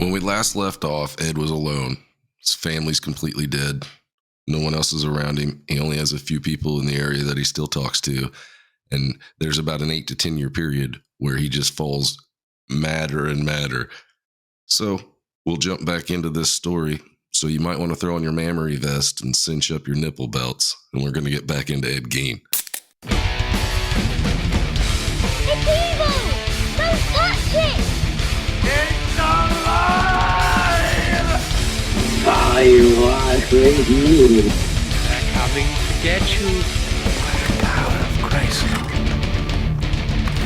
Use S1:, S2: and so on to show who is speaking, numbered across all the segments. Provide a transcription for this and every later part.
S1: When we last left off, Ed was alone. His family's completely dead. No one else is around him. He only has a few people in the area that he still talks to. And there's about an 8 to 10 year period where he just falls madder and madder. So we'll jump back into this story. So you might want to throw on your mammary vest and cinch up your nipple belts. And we're going to get back into Ed Gein.
S2: It's evil! Don't touch it!
S3: It's alive!
S4: I was with you.
S3: They're coming to get you. Power of Christ.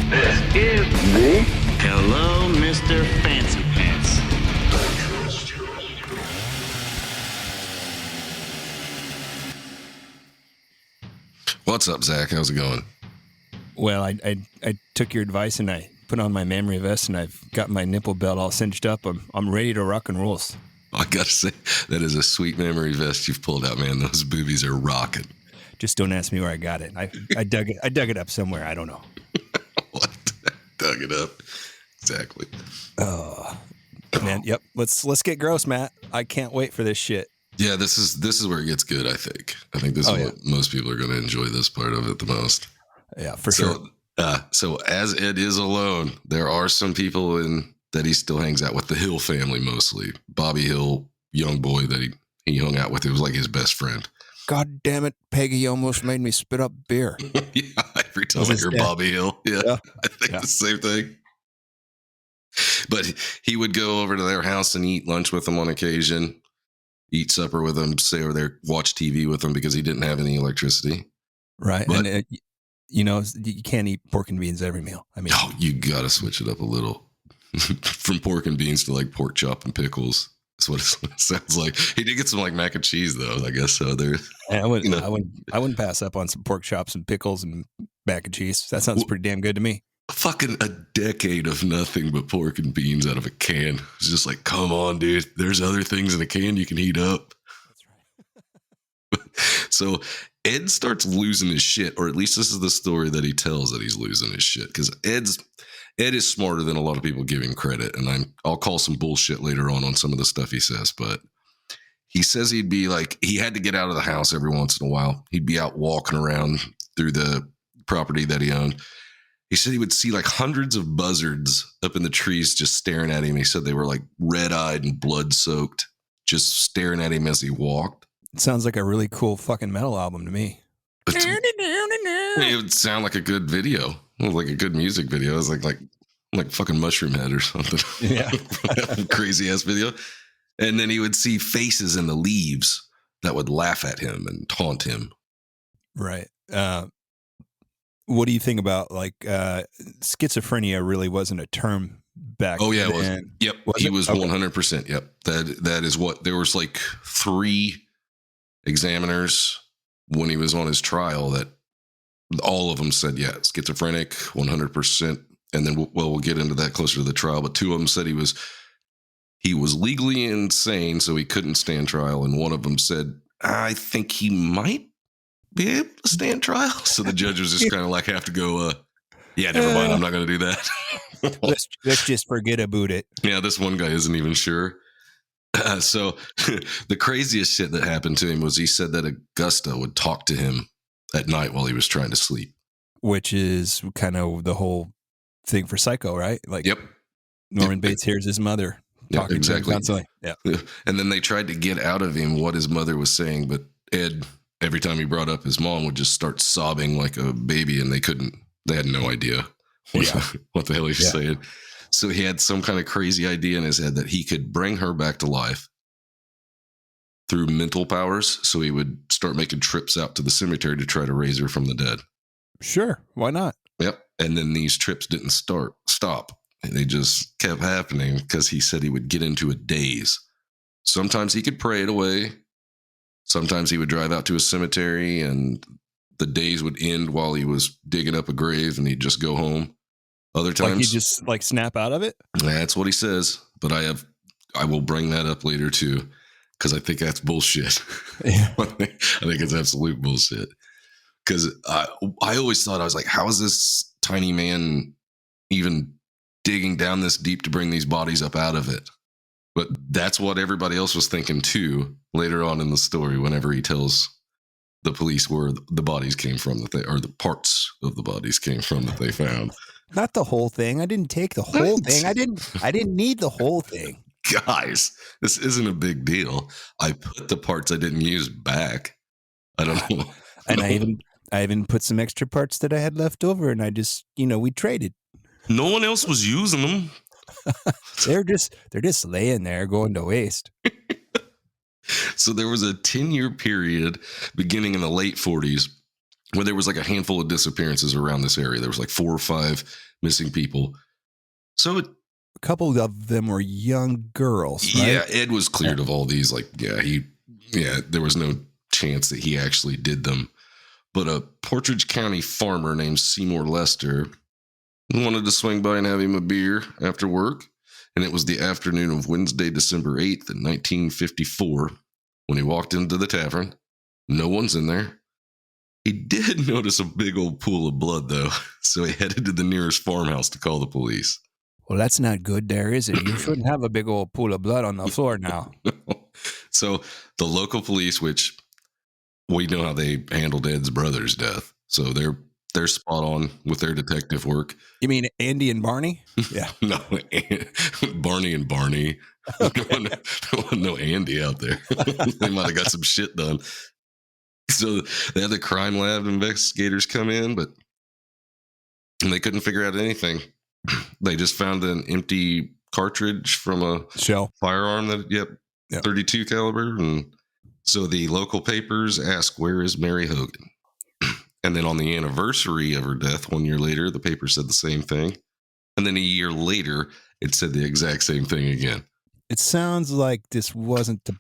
S5: This is
S4: Me?
S6: Hello, Mr. Fancy Pants.
S1: What's up, Zach? How's it going?
S7: Well, I took your advice and I put on my memory vest and I've got my nipple belt all cinched up. I'm ready to rock and roll.
S1: I gotta say, that is a sweet memory vest you've pulled out, man. Those boobies are rocking.
S7: Just don't ask me where I got it. I dug it. I dug it up somewhere. I don't know.
S1: What? Dug it up. Exactly.
S7: Oh man, yep. Let's get gross, Matt. I can't wait for this shit.
S1: Yeah, this is where it gets good, I think. I think this is what most people are going to enjoy this part of it the most.
S7: Yeah, for sure.
S1: So as Ed is alone, there are some people that he still hangs out with, the Hill family mostly. Bobby Hill, young boy that he hung out with. It was like his best friend.
S7: God damn it, Peggy almost made me spit up beer.
S1: Yeah, every time I hear Bobby Hill. Yeah, I think the same thing. But he would go over to their house and eat lunch with them on occasion, eat supper with them, stay over there, watch TV with them because he didn't have any electricity.
S7: Right.
S1: But,
S7: and, you can't eat pork and beans every meal. I mean,
S1: no, you got to switch it up a little. From pork and beans to like pork chop and pickles. That's what it sounds like. He did get some like mac and cheese though, I guess. So there.
S7: I wouldn't pass up on some pork chops and pickles and mac and cheese. That sounds pretty damn good to me.
S1: Fucking a decade of nothing but pork and beans out of a can. It's just like, come on, dude. There's other things in a can you can heat up. That's right. So Ed starts losing his shit, or at least this is the story that he tells that he's losing his shit. Because Ed is smarter than a lot of people give him credit, and I'll call some bullshit later on some of the stuff he says. But he says he'd be like, he had to get out of the house every once in a while. He'd be out walking around through the property that he owned. He said he would see like hundreds of buzzards up in the trees just staring at him. He said they were like red-eyed and blood-soaked, just staring at him as he walked.
S7: It sounds like a really cool fucking metal album to me.
S1: It would sound like a good video, like a good music video. It was like fucking Mushroom Head or something.
S7: Yeah.
S1: Crazy ass video. And then he would see faces in the leaves that would laugh at him and taunt him.
S7: Right. What do you think about like schizophrenia really wasn't a term back then?
S1: Oh, yeah, it was. Yep. He was
S7: okay.
S1: 100%. Yep. That is what there was like 3 examiners when he was on his trial that all of them said, yeah, schizophrenic, 100%. And then we'll get into that closer to the trial. But 2 of them said he was legally insane, so he couldn't stand trial. And one of them said, I think he might be able to stand trial. So the judge was just kind of like, have to go, yeah, never mind. I'm not going to do that.
S7: let's just forget about it.
S1: Yeah, this one guy isn't even sure. So the craziest shit that happened to him was he said that Augusta would talk to him at night while he was trying to sleep.
S7: Which is kind of the whole thing for Psycho, right? Like,
S1: yep.
S7: Norman Bates hears his mother talking to him constantly. Yeah.
S1: And then they tried to get out of him what his mother was saying, but Ed, every time he brought up his mom, would just start sobbing like a baby, and they had no idea what the hell he was saying. So he had some kind of crazy idea in his head that he could bring her back to life through mental powers. So he would start making trips out to the cemetery to try to raise her from the dead.
S7: Sure. Why not?
S1: Yep. And then these trips didn't stop. And they just kept happening because he said he would get into a daze. Sometimes he could pray it away. Sometimes he would drive out to a cemetery and the days would end while he was digging up a grave and he'd just go home. Other times,
S7: like he just like snap out of it.
S1: That's what he says. But I will bring that up later too, because I think that's bullshit.
S7: Yeah.
S1: I think it's absolute bullshit. Because I always thought, I was like, how is this tiny man even digging down this deep to bring these bodies up out of it But that's what everybody else was thinking too later on in the story whenever he tells the police where the bodies came from or the parts of the bodies came from that they found.
S7: Not the whole thing. I didn't take the whole thing. I didn't need the whole thing.
S1: Guys, this isn't a big deal. I put the parts I didn't use back. I don't know.
S7: And I even put some extra parts that I had left over, and I just, we traded.
S1: No one else was using them.
S7: They're just laying there going to waste.
S1: So there was a 10-year period beginning in the late 40s where there was like a handful of disappearances around this area. There was like 4 or 5 missing people. So
S7: a couple of them were young girls, right?
S1: Yeah, Ed was cleared of all these. Like, there was no chance that he actually did them. But a Portridge County farmer named Seymour Lester wanted to swing by and have him a beer after work. And it was the afternoon of Wednesday, December 8th in 1954 when he walked into the tavern. No one's in there. He did notice a big old pool of blood, though, so he headed to the nearest farmhouse to call the police.
S7: Well, that's not good there, is it? You shouldn't have a big old pool of blood on the floor now.
S1: So the local police, which we know how they handled Ed's brother's death, so they're spot on with their detective work.
S7: You mean Andy and Barney? Yeah.
S1: No, Barney and Barney. Okay. No Andy out there. They might have got some shit done. So they had the crime lab investigators come in, but they couldn't figure out anything. They just found an empty cartridge from a
S7: shell
S1: firearm that, 32 caliber. And so the local papers ask, where is Mary Hogan? And then on the anniversary of her death, 1 year later, the paper said the same thing. And then a year later, it said the exact same thing again.
S7: It sounds like this wasn't the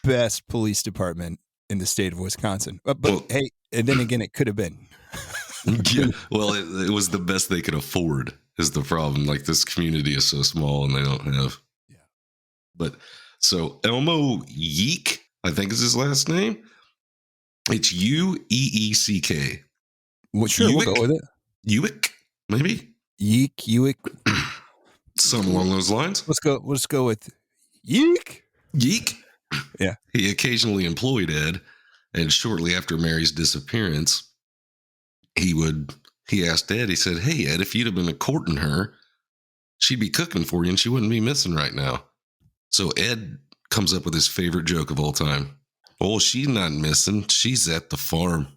S7: best police department in the state of Wisconsin. But hey, and then again, it could have been.
S1: Yeah, well, it was the best they could afford is the problem. Like, this community is so small and they don't have. Yeah. But so Elmo Yeek, I think is his last name. It's Ueeck.
S7: Well, sure,
S1: Uick?
S7: we'll go with it.
S1: Uick, maybe?
S7: Uick.
S1: Something along those lines.
S7: Let's go with Yeek.
S1: Yeek?
S7: Yeah.
S1: He occasionally employed Ed, and shortly after Mary's disappearance, he asked Ed, he said, hey, Ed, if you'd have been courting her, she'd be cooking for you and she wouldn't be missing right now. So Ed comes up with his favorite joke of all time. Oh, she's not missing. She's at the farm.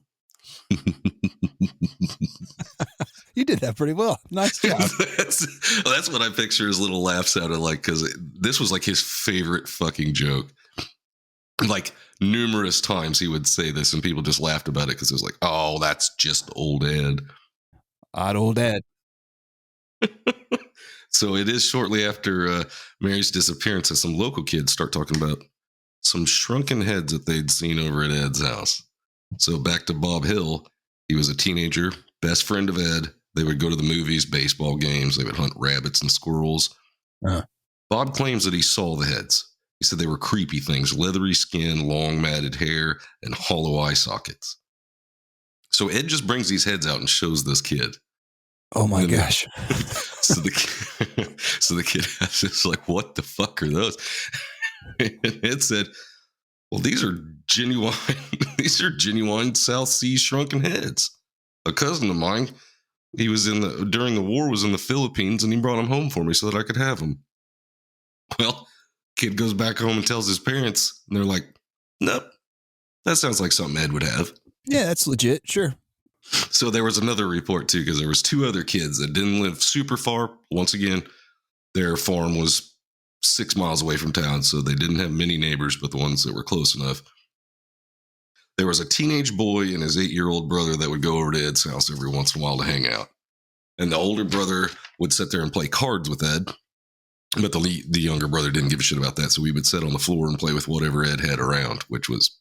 S7: You did that pretty well. Nice job.
S1: That's what I picture his little laugh sounded like, because this was like his favorite fucking joke. Like, numerous times he would say this and people just laughed about it because it was like, oh, that's just old Ed.
S7: Odd old Ed.
S1: So it is shortly after Mary's disappearance that some local kids start talking about some shrunken heads that they'd seen over at Ed's house. So back to Bob Hill. He was a teenager, best friend of Ed. They would go to the movies, baseball games. They would hunt rabbits and squirrels. Bob claims that he saw the heads. He said they were creepy things, leathery skin, long matted hair, and hollow eye sockets. So Ed just brings these heads out and shows this kid.
S7: Oh my gosh.
S1: So the kid is just like, what the fuck are those? And Ed said, well, these are genuine South Sea shrunken heads. A cousin of mine, he was during the war was in the Philippines, and he brought them home for me so that I could have them. Well, kid goes back home and tells his parents, and they're like, nope, that sounds like something Ed would have.
S7: Yeah, that's legit. Sure.
S1: So there was another report too, because there was 2 other kids that didn't live super far. Once again, their farm was 6 miles away from town, so they didn't have many neighbors, but the ones that were close enough. There was a teenage boy and his 8-year-old brother that would go over to Ed's house every once in a while to hang out. And the older brother would sit there and play cards with Ed, but the younger brother didn't give a shit about that, so we would sit on the floor and play with whatever Ed had around, which was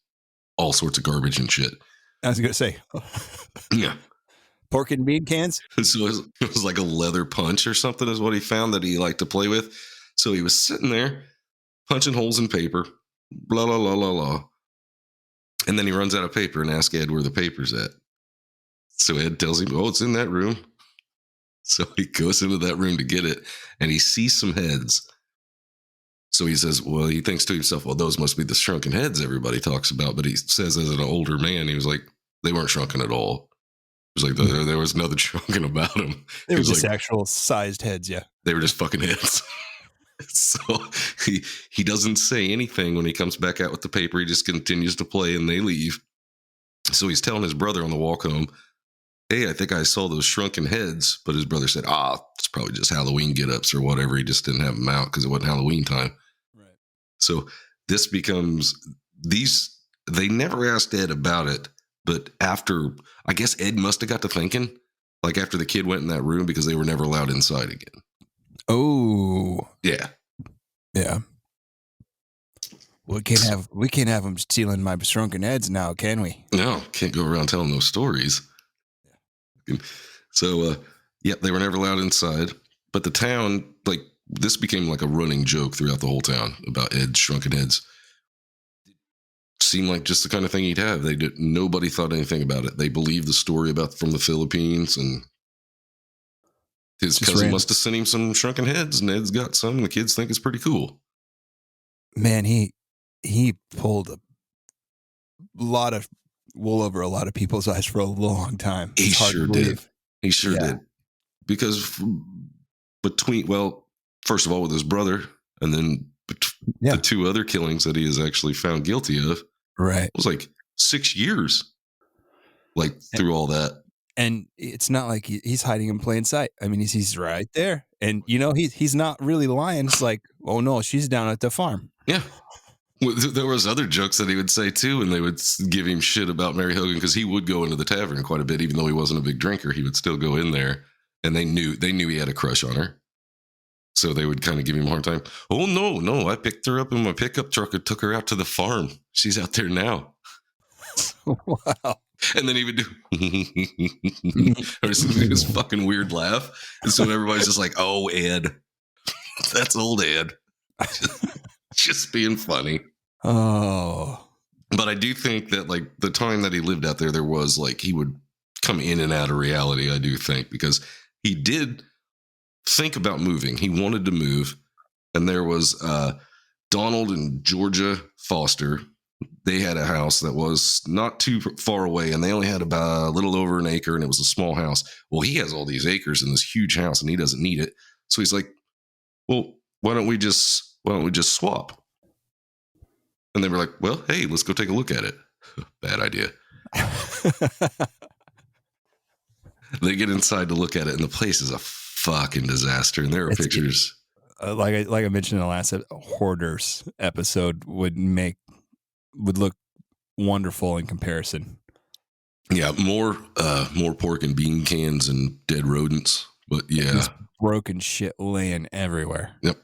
S1: all sorts of garbage and shit.
S7: I was going to say.
S1: Yeah.
S7: Pork and bean cans?
S1: So it was like a leather punch or something is what he found that he liked to play with. So he was sitting there punching holes in paper, blah, blah, blah, blah, blah. And then he runs out of paper and asks Ed where the paper's at. So Ed tells him, oh, it's in that room. So he goes into that room to get it, and he sees some heads. So he says, well, he thinks to himself, well, those must be the shrunken heads everybody talks about. But he says, as an older man, he was like, they weren't shrunken at all. It was like there was nothing shrunken about them.
S7: They
S1: He
S7: were
S1: was
S7: just
S1: like,
S7: actual sized heads, yeah.
S1: they were just fucking heads. So he doesn't say anything when he comes back out with the paper. He just continues to play, and they leave. So he's telling his brother on the walk home, hey, I think I saw those shrunken heads. But his brother said, it's probably just Halloween get-ups or whatever. He just didn't have them out because it wasn't Halloween time.
S7: Right.
S1: So this becomes they never asked Ed about it, but after, I guess Ed must have got to thinking, like after the kid went in that room, because they were never allowed inside again.
S7: Oh.
S1: Yeah.
S7: Yeah. We can't have them stealing my shrunken heads now, can we?
S1: No, can't go around telling those stories. So, they were never allowed inside. But the town, like, this became like a running joke throughout the whole town about Ed's shrunken heads. Seemed like just the kind of thing he'd have. Nobody thought anything about it. They believed the story from the Philippines, and his cousin must have sent him some shrunken heads, and Ed's got some, and the kids think it's pretty cool.
S7: Man, he pulled a lot of wool over a lot of people's eyes for a long time.
S1: He sure did. He sure did. Because first of all, with his brother, and then the two other killings that he is actually found guilty of,
S7: right,
S1: it was like 6 years, like through all that.
S7: And it's not like he's hiding in plain sight. I mean, he's right there, and he's not really lying. It's like, oh no, she's down at the farm.
S1: Yeah. There was other jokes that he would say too, and they would give him shit about Mary Hogan, because he would go into the tavern quite a bit, even though he wasn't a big drinker. He would still go in there, and they knew he had a crush on her, so they would kind of give him a hard time. Oh no, I picked her up in my pickup truck and took her out to the farm. She's out there now.
S7: Wow.
S1: And then he would do this fucking weird laugh, and so everybody's just like, "Oh, Ed, that's old Ed." Just being funny.
S7: Oh.
S1: But I do think that, like, the time that he lived out there was, like, he would come in and out of reality, I do think, because he did think about moving. He wanted to move. And there was Donald and Georgia Foster. They had a house that was not too far away, and they only had about a little over an acre, and it was a small house. Well, he has all these acres in this huge house, and he doesn't need it. So he's like, well, why don't we just swap? And they were like, well, hey, let's go take a look at it. Bad idea. They get inside to look at it, and the place is a fucking disaster. And there are pictures.
S7: Like I mentioned in the last Hoarders episode, would look wonderful in comparison.
S1: Yeah, more pork and bean cans and dead rodents. But yeah,
S7: just broken shit laying everywhere.
S1: Yep.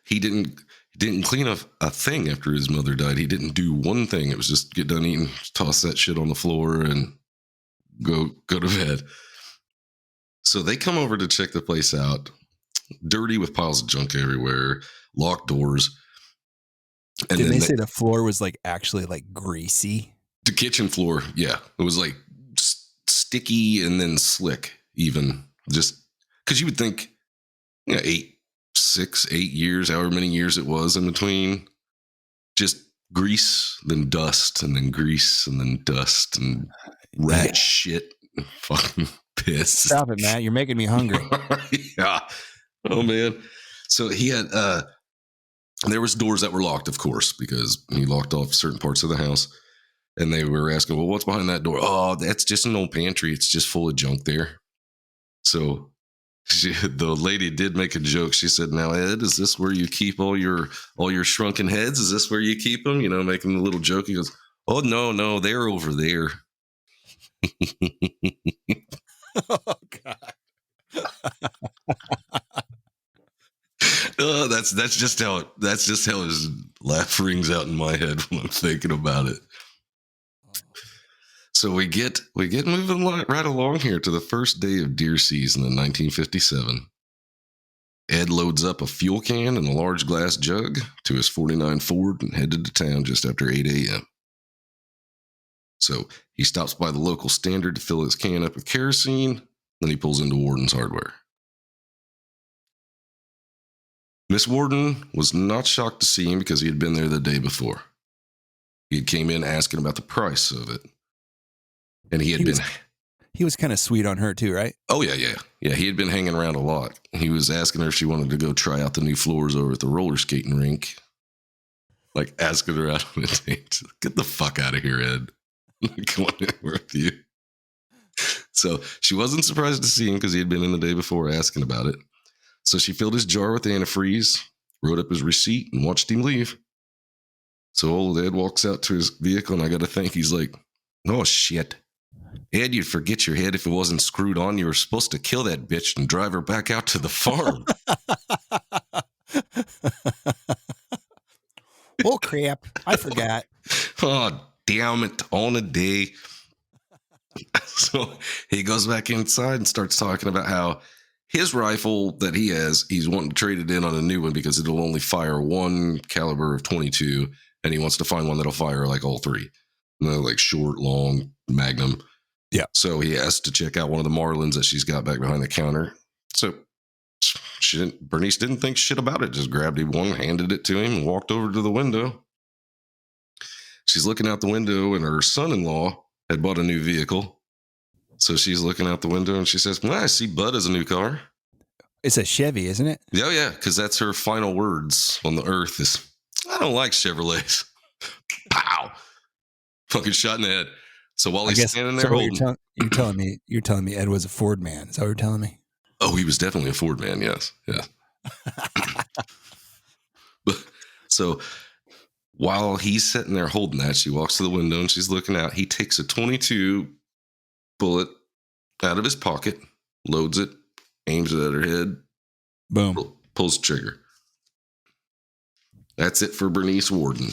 S1: He didn't clean up a thing after his mother died. He didn't do one thing. It was just get done eating, toss that shit on the floor, and go to bed. So they come over to check the place out. Dirty, with piles of junk everywhere, locked doors. And
S7: did they say the floor was like actually like greasy?
S1: The kitchen floor, yeah, it was like sticky and then slick. Even just because you would think, 6, 8 years, however many years it was in between, just grease, then dust, and then grease, and then dust, and rat shit, and fucking piss.
S7: Stop it, Matt! You're making me hungry.
S1: Yeah. Oh man. So he had there was doors that were locked, of course, because he locked off certain parts of the house. And they were asking, well, what's behind that door? Oh, that's just an old pantry. It's just full of junk there. So the lady did make a joke. She said, now, Ed, is this where you keep all your shrunken heads? Is this where you keep them? Making a little joke. He goes, oh, no, they're over there.
S7: Oh, God.
S1: That's just how his laugh rings out in my head when I'm thinking about it. So we get moving right along here to the first day of deer season in 1957. Ed loads up a fuel can and a large glass jug to his 49 Ford and headed to town just after 8 a.m. So he stops by the local Standard to fill his can up with kerosene. Then he pulls into Warden's Hardware. Miss Warden was not shocked to see him because he had been there the day before. He came in asking about the price of it. And he
S7: was kind of sweet on her too, right?
S1: Oh, yeah. Yeah, he had been hanging around a lot. He was asking her if she wanted to go try out the new floors over at the roller skating rink. Like, asking her out on a date. Get the fuck out of here, Ed. Going anywhere with you. So she wasn't surprised to see him because he had been in the day before asking about it. So she filled his jar with antifreeze, wrote up his receipt, and watched him leave. So old Ed walks out to his vehicle, and I got to think, he's like, oh, shit. Ed, you'd forget your head if it wasn't screwed on. You were supposed to kill that bitch and drive her back out to the farm.
S7: Oh, crap. I forgot.
S1: Oh, damn it. On a day. So he goes back inside and starts talking about how his rifle that he has, he's wanting to trade it in on a new one because it'll only fire one caliber of 22, and he wants to find one that'll fire like all three. You know, like short, long, magnum.
S7: Yeah.
S1: So he asked to check out one of the Marlins that she's got back behind the counter. So Bernice didn't think shit about it. Just grabbed him one, handed it to him, and walked over to the window. She's looking out the window, and her son-in-law had bought a new vehicle. So she's looking out the window, and she says, well, I see Bud has a new car.
S7: It's a Chevy, isn't it?
S1: Yeah, because that's her final words on the earth is, I don't like Chevrolets. Pow! Fucking shot in the head. So while he's standing there holding...
S7: You're telling me Ed was a Ford man. Is that what you're telling me?
S1: Oh, he was definitely a Ford man, yes. But so while he's sitting there holding that, she walks to the window and she's looking out. He takes a 22 bullet out of his pocket, loads it, aims it at her head.
S7: Boom.
S1: Pulls the trigger. That's it for Bernice Warden.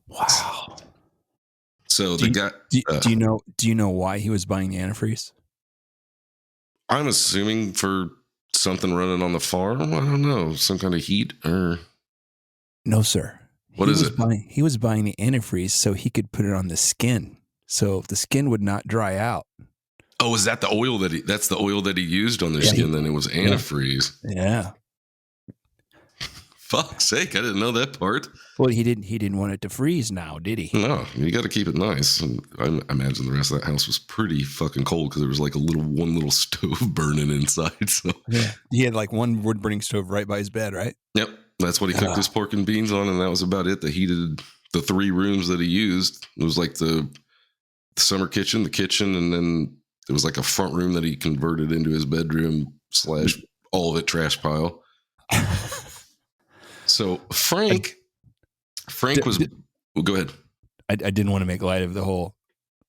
S7: Wow.
S1: So
S7: do you know why he was buying the antifreeze?
S1: I'm assuming for something running on the farm. I don't know, some kind of heat or.
S7: No, sir.
S1: What is it?
S7: He was buying the antifreeze so he could put it on the skin, so the skin would not dry out.
S1: Oh, is that the oil that's the oil that he used on their skin? Then it was antifreeze.
S7: Yeah.
S1: Fuck's sake, I didn't know that part.
S7: Well, he didn't want it to freeze now, did he?
S1: No, you got to keep it nice. And I imagine the rest of that house was pretty fucking cold because there was like one little stove burning inside. So
S7: yeah, he had like one wood burning stove right by his bed, right?
S1: Yep, that's what he cooked his pork and beans on, and that was about it. That heated the 3 rooms that he used. It was like the summer kitchen, the kitchen, and then there was like a front room that he converted into his bedroom / all of it trash pile. So Frank was. Well, go ahead.
S7: I didn't want to make light of the whole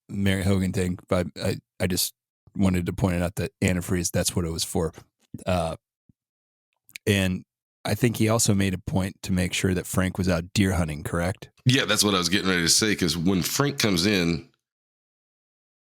S7: Mary Hogan thing, but I just wanted to point out that antifreeze, that's what it was for. And I think he also made a point to make sure that Frank was out deer hunting, correct?
S1: Yeah, that's what I was getting ready to say. Because when Frank comes in,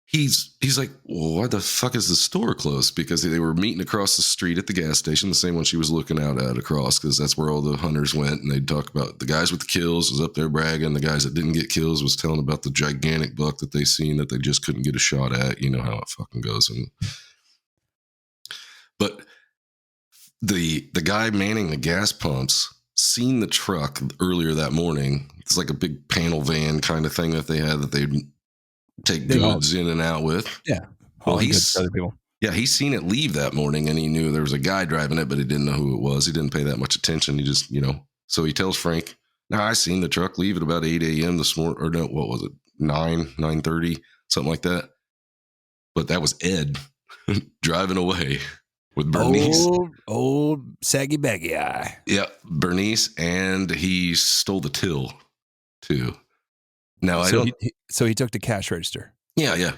S1: he's like, well, why the fuck is the store closed? Because they were meeting across the street at the gas station, the same one she was looking out at across, because that's where all the hunters went. And they'd talk about the guys with the kills was up there bragging. The guys that didn't get kills was telling about the gigantic buck that they seen that they just couldn't get a shot at. You know how it fucking goes. But the guy manning the gas pumps seen the truck earlier that morning. It's like a big panel van kind of thing that they had that they'd take goods in and out with.
S7: Yeah.
S1: Well, he's other people. Yeah, he's seen it leave that morning, and he knew there was a guy driving it, but he didn't know who it was. He didn't pay that much attention. He just, so he tells Frank, "Now I seen the truck leave at about 8 a.m. this morning, or no, what was it, 9:30, something like that." But that was Ed driving away with Bernice.
S7: Old saggy baggy eye.
S1: Yeah, Bernice, and he stole the till too. Now
S7: So he took the cash register.
S1: Yeah.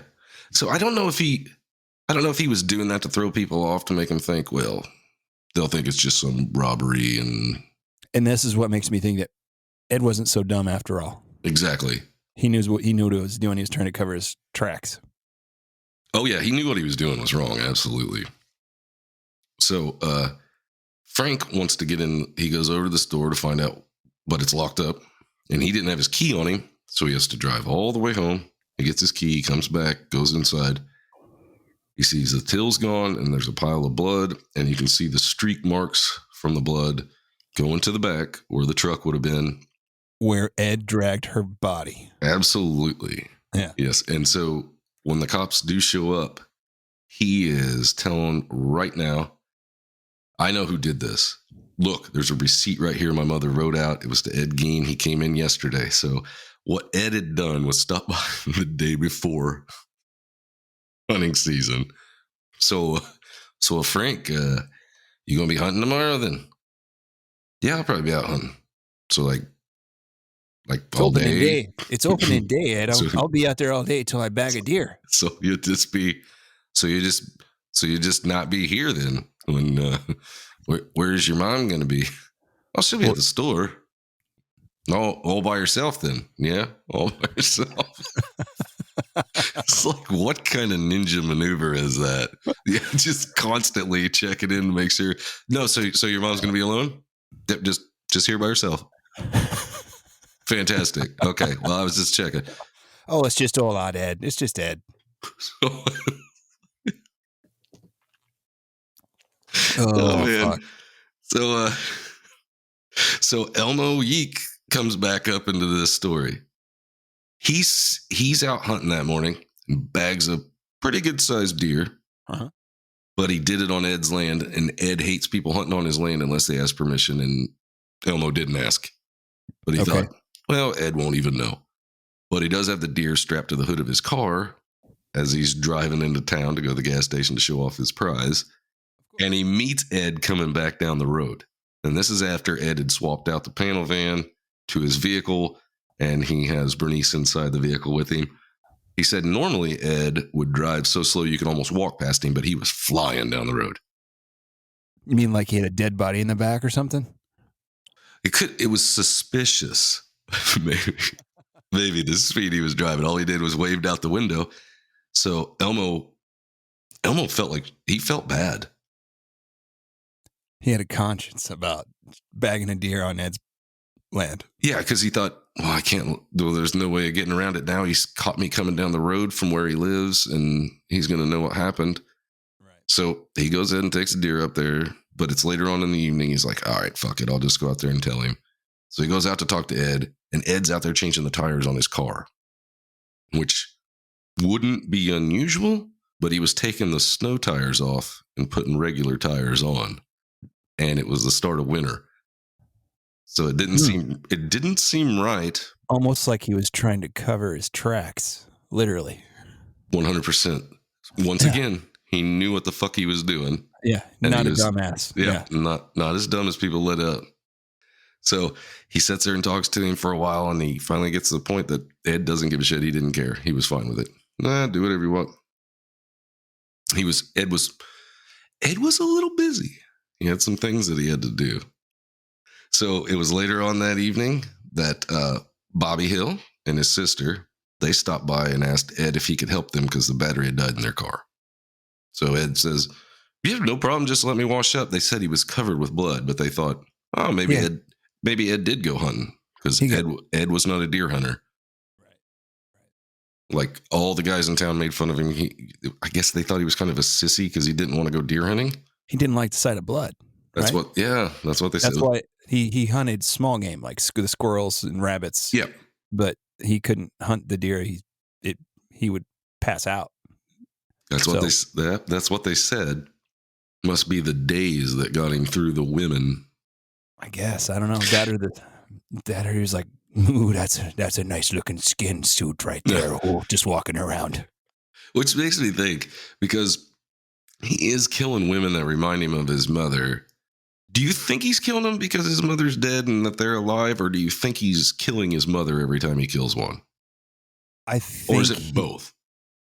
S1: So I don't know if he was doing that to throw people off to make them think, well, they'll think it's just some robbery
S7: and this is what makes me think that Ed wasn't so dumb after all.
S1: Exactly.
S7: He knew what he was doing. He was trying to cover his tracks.
S1: Oh yeah, he knew what he was doing was wrong. Absolutely. So Frank wants to get in. He goes over to the store to find out, but it's locked up, and he didn't have his key on him. So he has to drive all the way home. He gets his key, comes back, goes inside. He sees the till's gone, and there's a pile of blood, and you can see the streak marks from the blood going to the back where the truck would have been.
S7: Where Ed dragged her body.
S1: Absolutely.
S7: Yeah.
S1: Yes. And so when the cops do show up, he is telling right now, I know who did this. Look, there's a receipt right here my mother wrote out. It was to Ed Gein. He came in yesterday. So what Ed had done was stop by the day before hunting season. So Frank, you gonna be hunting tomorrow then? Yeah, I'll probably be out hunting. So like
S7: It's
S1: all
S7: opening
S1: day.
S7: day. It's opening day, Ed.
S1: So-
S7: I'll be out there all day till I bag a deer.
S1: So you just not be here then. When where's your mom gonna be? Oh, she'll be at the store. All by herself then. Yeah, all by herself. It's like, what kind of ninja maneuver is that? Yeah, just constantly checking in to make sure. No, so your mom's gonna be alone? Yep, just here by herself. Fantastic. Okay, well, I was just checking.
S7: Oh, it's just all odd, Ed. It's just Ed. Oh,
S1: man.
S7: fuck.
S1: So Elmo Yeek comes back up into this story. He's out hunting that morning and bags a pretty good sized deer.
S7: Uh-huh.
S1: But he did it on Ed's land, and Ed hates people hunting on his land unless they ask permission, and Elmo didn't ask. But he thought, well, Ed won't even know. But he does have the deer strapped to the hood of his car as he's driving into town to go to the gas station to show off his prize. And he meets Ed coming back down the road. And this is after Ed had swapped out the panel van to his vehicle, and he has Bernice inside the vehicle with him. He said normally Ed would drive so slow you could almost walk past him, but he was flying down the road.
S7: You mean like he had a dead body in the back or something?
S1: It was suspicious. Maybe the speed he was driving. All he did was waved out the window. So Elmo felt like he felt bad.
S7: He had a conscience about bagging a deer on Ed's land.
S1: Yeah, because he thought, well, I can't. Well, there's no way of getting around it now. He's caught me coming down the road from where he lives, and he's going to know what happened.
S7: Right.
S1: So he goes ahead and takes a deer up there. But it's later on in the evening. He's like, all right, fuck it. I'll just go out there and tell him. So he goes out to talk to Ed, and Ed's out there changing the tires on his car, which wouldn't be unusual, but he was taking the snow tires off and putting regular tires on. And it was the start of winter. So it didn't seem right.
S7: Almost like he was trying to cover his tracks, literally.
S1: 100%. Once again, he knew what the fuck he was doing.
S7: Yeah,
S1: And
S7: not
S1: he
S7: a
S1: was-
S7: dumbass.
S1: Yeah, not as dumb as people let up. So he sits there and talks to him for a while, and he finally gets to the point that Ed doesn't give a shit. He didn't care. He was fine with it. Nah, do whatever you want. Ed was a little busy. He had some things that he had to do. So it was later on that evening that Bobby Hill and his sister, they stopped by and asked Ed if he could help them because the battery had died in their car. So Ed says, you have no problem, just let me wash up. They said he was covered with blood, but they thought, oh, maybe Ed did go hunting because Ed was not a deer hunter. Right. Like all the guys in town made fun of him. I guess they thought he was kind of a sissy because he didn't want to go deer hunting.
S7: He didn't like the sight of blood.
S1: That's
S7: right?
S1: That's what they said.
S7: That's why he hunted small game like the squirrels and rabbits.
S1: Yeah.
S7: But he couldn't hunt the deer. He would pass out.
S1: That's what they said. Must be the days that got him through the women.
S7: I guess. I don't know. That or he was like, ooh, that's a nice looking skin suit right there. Oh, just walking around.
S1: Which makes me think, because he is killing women that remind him of his mother. Do you think he's killing them because his mother's dead and that they're alive? Or do you think he's killing his mother every time he kills one? Or is it both?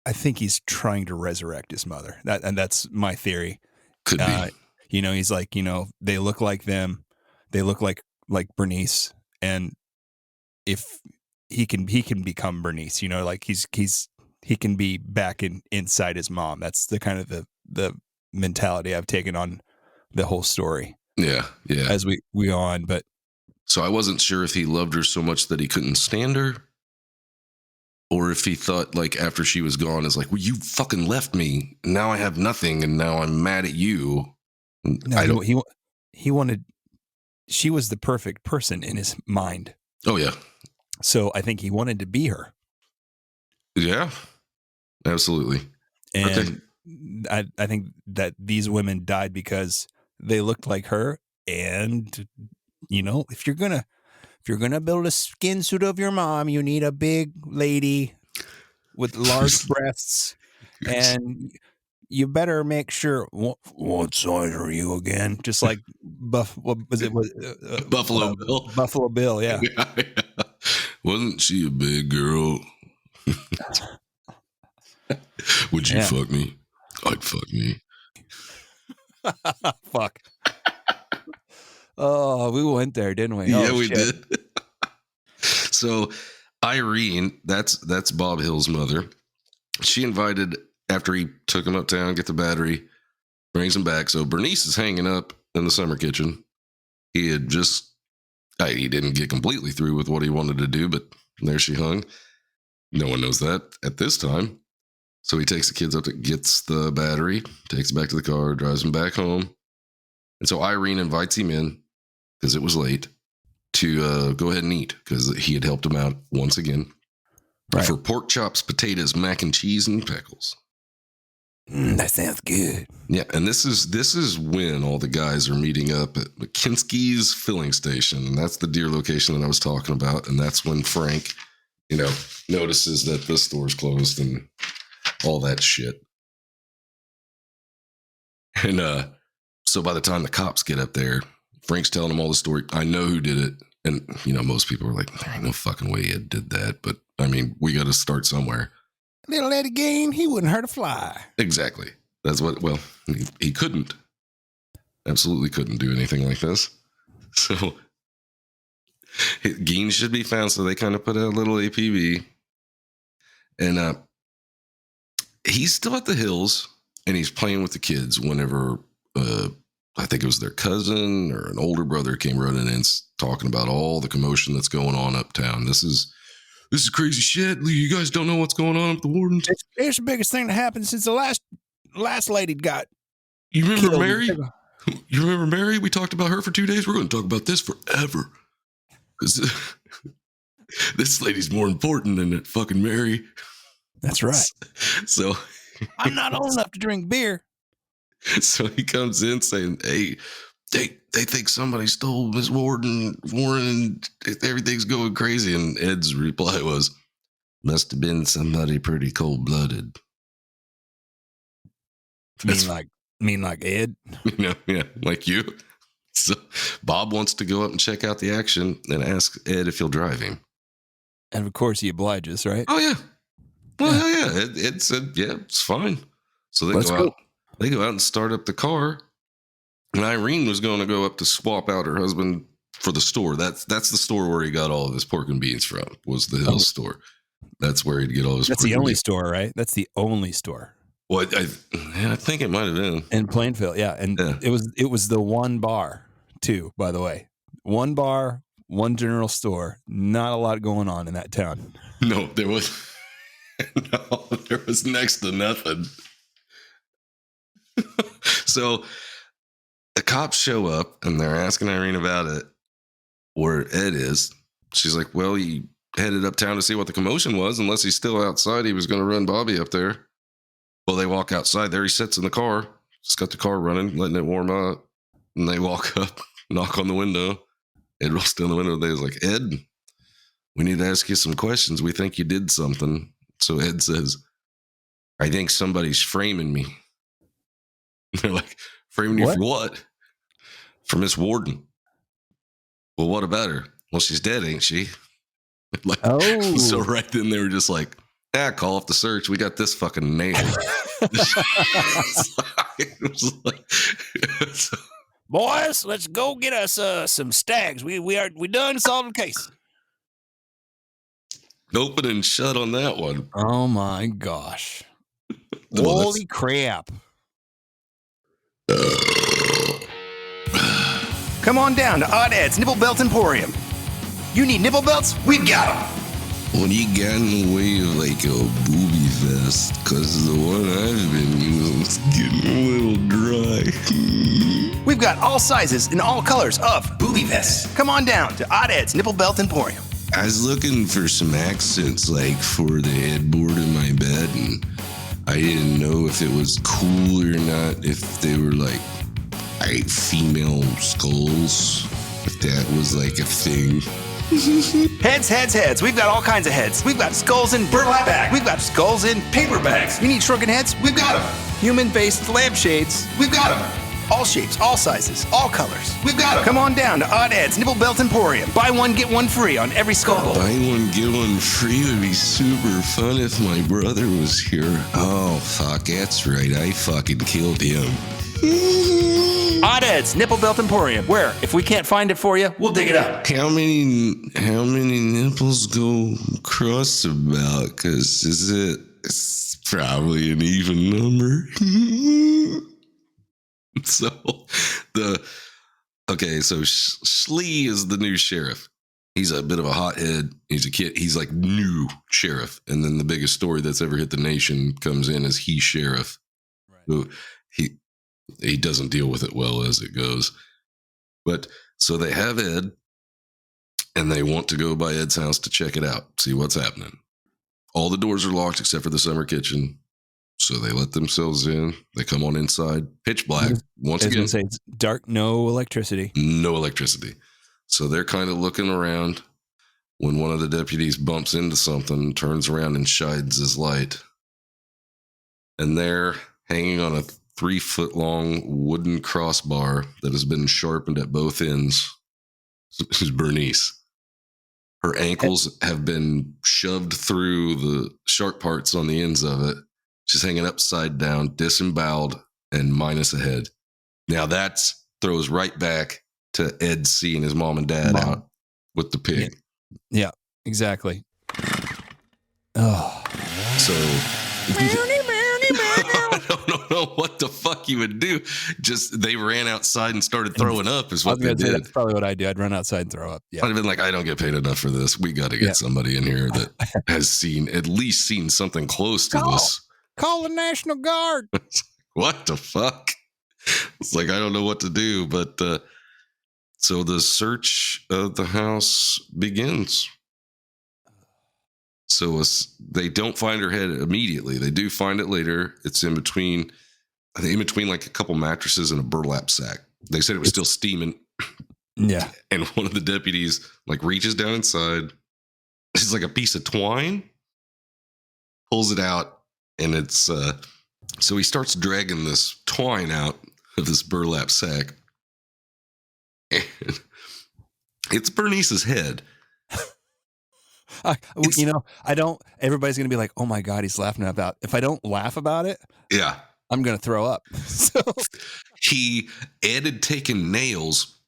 S7: I think he's trying to resurrect his mother. That's my theory.
S1: Could be.
S7: He's like, they look like them. They look like Bernice. And if he can become Bernice, like he can be back inside his mom. That's the kind of the mentality I've taken on the whole story.
S1: Yeah.
S7: As we go on, but
S1: so I wasn't sure if he loved her so much that he couldn't stand her, or if he thought like after she was gone, is like, well, you fucking left me. Now I have nothing, and now I'm mad at you.
S7: no, he wanted she was the perfect person in his mind.
S1: Oh yeah.
S7: So I think he wanted to be her.
S1: Yeah. Absolutely.
S7: And I think that these women died because they looked like her. And if you're gonna build a skin suit of your mom, you need a big lady with large breasts, and you better make sure. What size are you again? Just like what was it?
S1: Buffalo Bill.
S7: Buffalo Bill, yeah.
S1: Wasn't she a big girl? Would you fuck me? I'd fuck me.
S7: Fuck. Oh, we went there, didn't we?
S1: Yeah,
S7: Oh,
S1: we
S7: shit.
S1: did. So Irene, that's Bob Hill's mother. She invited, after he took him uptown, get the battery, brings him back. So Bernice is hanging up in the summer kitchen. He had he didn't get completely through with what he wanted to do, but there she hung. No one knows that at this time. So he takes the kids up, gets the battery, takes it back to the car, drives them back home. And so Irene invites him in, because it was late, to go ahead and eat, because he had helped him out once again. Right. For pork chops, potatoes, mac and cheese, and pickles.
S7: That sounds good.
S1: Yeah, and this is when all the guys are meeting up at McKinsky's filling station, and that's the deer location that I was talking about. And that's when Frank, notices that the store's closed and all that shit. And so by the time the cops get up there, Frank's telling them all the story. I know who did it. And, most people are like, there ain't no fucking way Ed did that. But, we got to start somewhere.
S7: Little Ed Gein, he wouldn't hurt a fly.
S1: Exactly. That's he couldn't. Absolutely couldn't do anything like this. So, Gein should be found. So they kind of put out a little APB. And he's still at the hills, and he's playing with the kids whenever I think it was their cousin or an older brother came running in talking about all the commotion that's going on uptown. This is crazy shit. You guys don't know what's going on with the wardens.
S7: It's the biggest thing that happened since the last lady got.
S1: You remember
S7: killed.
S1: Mary? You remember Mary? We talked about her for 2 days. We're going to talk about this forever. Because this lady's more important than that fucking Mary.
S7: That's right.
S1: So
S7: I'm not old enough to drink beer.
S1: So he comes in saying, hey, they think somebody stole Miss Warren, and everything's going crazy. And Ed's reply was, must have been somebody pretty cold-blooded.
S7: Mean like Ed?
S1: Yeah, like you. So Bob wants to go up and check out the action and ask Ed if he'll drive him.
S7: And of course he obliges, right?
S1: Oh, yeah. Well, hell yeah. Ed said, yeah, it's fine. So they go out. They go out and start up the car. And Irene was going to go up to swap out her husband for the store. That's the store where he got all of his pork and beans from, was the Hills store. That's where he'd get all his
S7: That's the only store, right? That's the only store.
S1: Well, I think it might have been.
S7: In Plainfield, yeah. And it was the one bar, too, by the way. One bar, one general store. Not a lot going on in that town.
S1: No, there was next to nothing. So the cops show up and they're asking Irene about it, where Ed is. She's like, well, he headed uptown to see what the commotion was. Unless he's still outside, he was going to run Bobby up there. Well, they walk outside. There he sits in the car. Just got the car running, letting it warm up. And they walk up, knock on the window. Ed rolls down the window. They was like, Ed, we need to ask you some questions. We think you did something. So Ed says, I think somebody's framing me. They're like, framing you for what? For Miss Warden. Well, what about her? Well, she's dead, ain't she? So right then they were just like, call off the search. We got this fucking nailed.
S7: Boys, let's go get us some stags. We done solving the case.
S1: Open and shut on that one.
S7: Oh my gosh. Holy crap.
S5: Come on down to Odd Ed's Nipple Belt Emporium. You need nipple belts? We've got them.
S1: What do you got in the way of like a booby vest? Because the one I've been using is getting a little dry.
S5: We've got all sizes and all colors of booby vests. Come on down to Odd Ed's Nipple Belt Emporium.
S1: I was looking for some accents like for the headboard in my bed, and I didn't know if it was cool or not, if they were like female skulls, if that was like a thing.
S5: Heads. We've got all kinds of heads. We've got skulls in burlap bags. We've got skulls in paper bags. You need shrunken heads? We've got them. Human-based lampshades? We've got them. All shapes, all sizes, all colors. We've got them. Come on down to Odd Ed's Nipple Belt Emporium. Buy one, get one free on every skull bowl.
S1: Buy one, get one free would be super fun if my brother was here. Oh, fuck, that's right. I fucking killed him.
S5: Odd Ed's Nipple Belt Emporium, where if we can't find it for you, we'll dig it up.
S1: How many nipples go across about? Because it's probably an even number. So Schlee is the new sheriff. He's a bit of a hothead. He's a kid. He's like new sheriff. And then the biggest story that's ever hit the nation comes in as he's sheriff. Right. So he doesn't deal with it well as it goes. But so they have Ed, and they want to go by Ed's house to check it out, see what's happening. All the doors are locked except for the summer kitchen. So they let themselves in. They come on inside, pitch black. Once again,
S7: say it's dark, no electricity.
S1: No electricity. So they're kind of looking around when one of the deputies bumps into something, turns around and shines his light. And there, hanging on a 3-foot-long wooden crossbar that has been sharpened at both ends, is Bernice. Her ankles have been shoved through the sharp parts on the ends of it. She's hanging upside down, disemboweled, and minus a head. Now that throws right back to Ed seeing his mom and dad out with the pig.
S7: Yeah, exactly. Oh.
S1: So I don't know what the fuck you would do. Just they ran outside and started throwing up is what they did.
S7: That's probably what I do. I'd run outside and throw up. Yeah.
S1: I'd have been like, I don't get paid enough for this. We got to get somebody in here that has at least seen something close to this.
S7: Call the National Guard.
S1: What the fuck? It's like, I don't know what to do. But so the search of the house begins. So they don't find her head immediately. They do find it later. It's in between like a couple mattresses and a burlap sack. They said it was still steaming.
S7: Yeah.
S1: And one of the deputies like reaches down inside. It's like a piece of twine, pulls it out, and it's so he starts dragging this twine out of this burlap sack. And it's Bernice's head.
S7: Everybody's going to be like, oh my God, he's laughing about. If I don't laugh about it,
S1: yeah,
S7: I'm going to throw up. So
S1: Ed had taken nails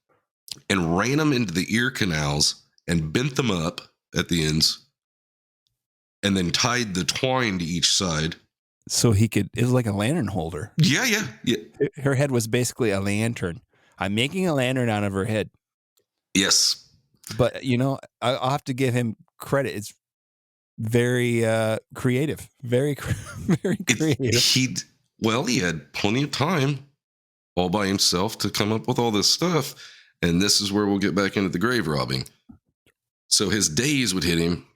S1: and ran them into the ear canals and bent them up at the ends and then tied the twine to each side.
S7: So it was like a lantern holder.
S1: Yeah.
S7: Her head was basically a lantern. I'm making a lantern out of her head.
S1: Yes.
S7: But, I'll have to give him credit. It's very creative. Very, very creative.
S1: He had plenty of time all by himself to come up with all this stuff. And this is where we'll get back into the grave robbing. So his days would hit him.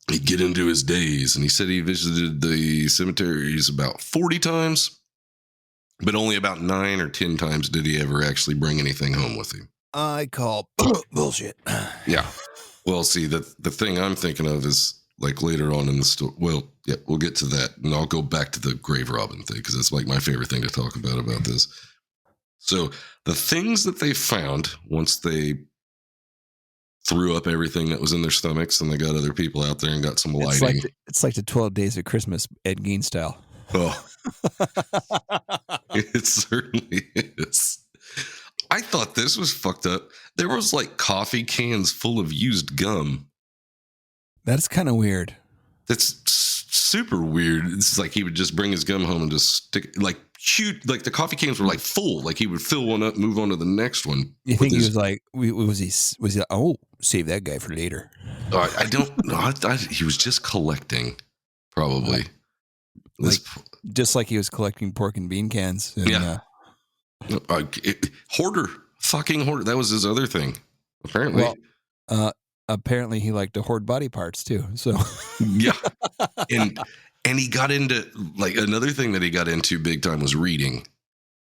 S1: He'd get into his days. And he said he visited the cemeteries about 40 times. But only about 9 or 10 times did he ever actually bring anything home with him.
S7: I call bullshit.
S1: Yeah. Well, see, the thing I'm thinking of is like later on in the story. Well, yeah, we'll get to that. And I'll go back to the grave robbing thing because it's like my favorite thing to talk about this. So the things that they found once they threw up everything that was in their stomachs and they got other people out there and got some lighting.
S7: It's like the 12 Days of Christmas, Ed Gein style.
S1: Oh, it certainly is. I thought this was fucked up. There was like coffee cans full of used gum.
S7: That's kind of weird.
S1: That's super weird. It's like he would just bring his gum home and just stick like huge, like the coffee cans were like full. Like he would fill one up, move on to the next one.
S7: You think he was like, was he? Oh, save that guy for later.
S1: I don't know. He was just collecting, probably.
S7: Just like he was collecting pork and bean cans. And,
S1: yeah. Hoarder, fucking hoarder. That was his other thing, apparently.
S7: Well, apparently he liked to hoard body parts too. So
S1: yeah, and he got into like another thing that he got into big time was reading,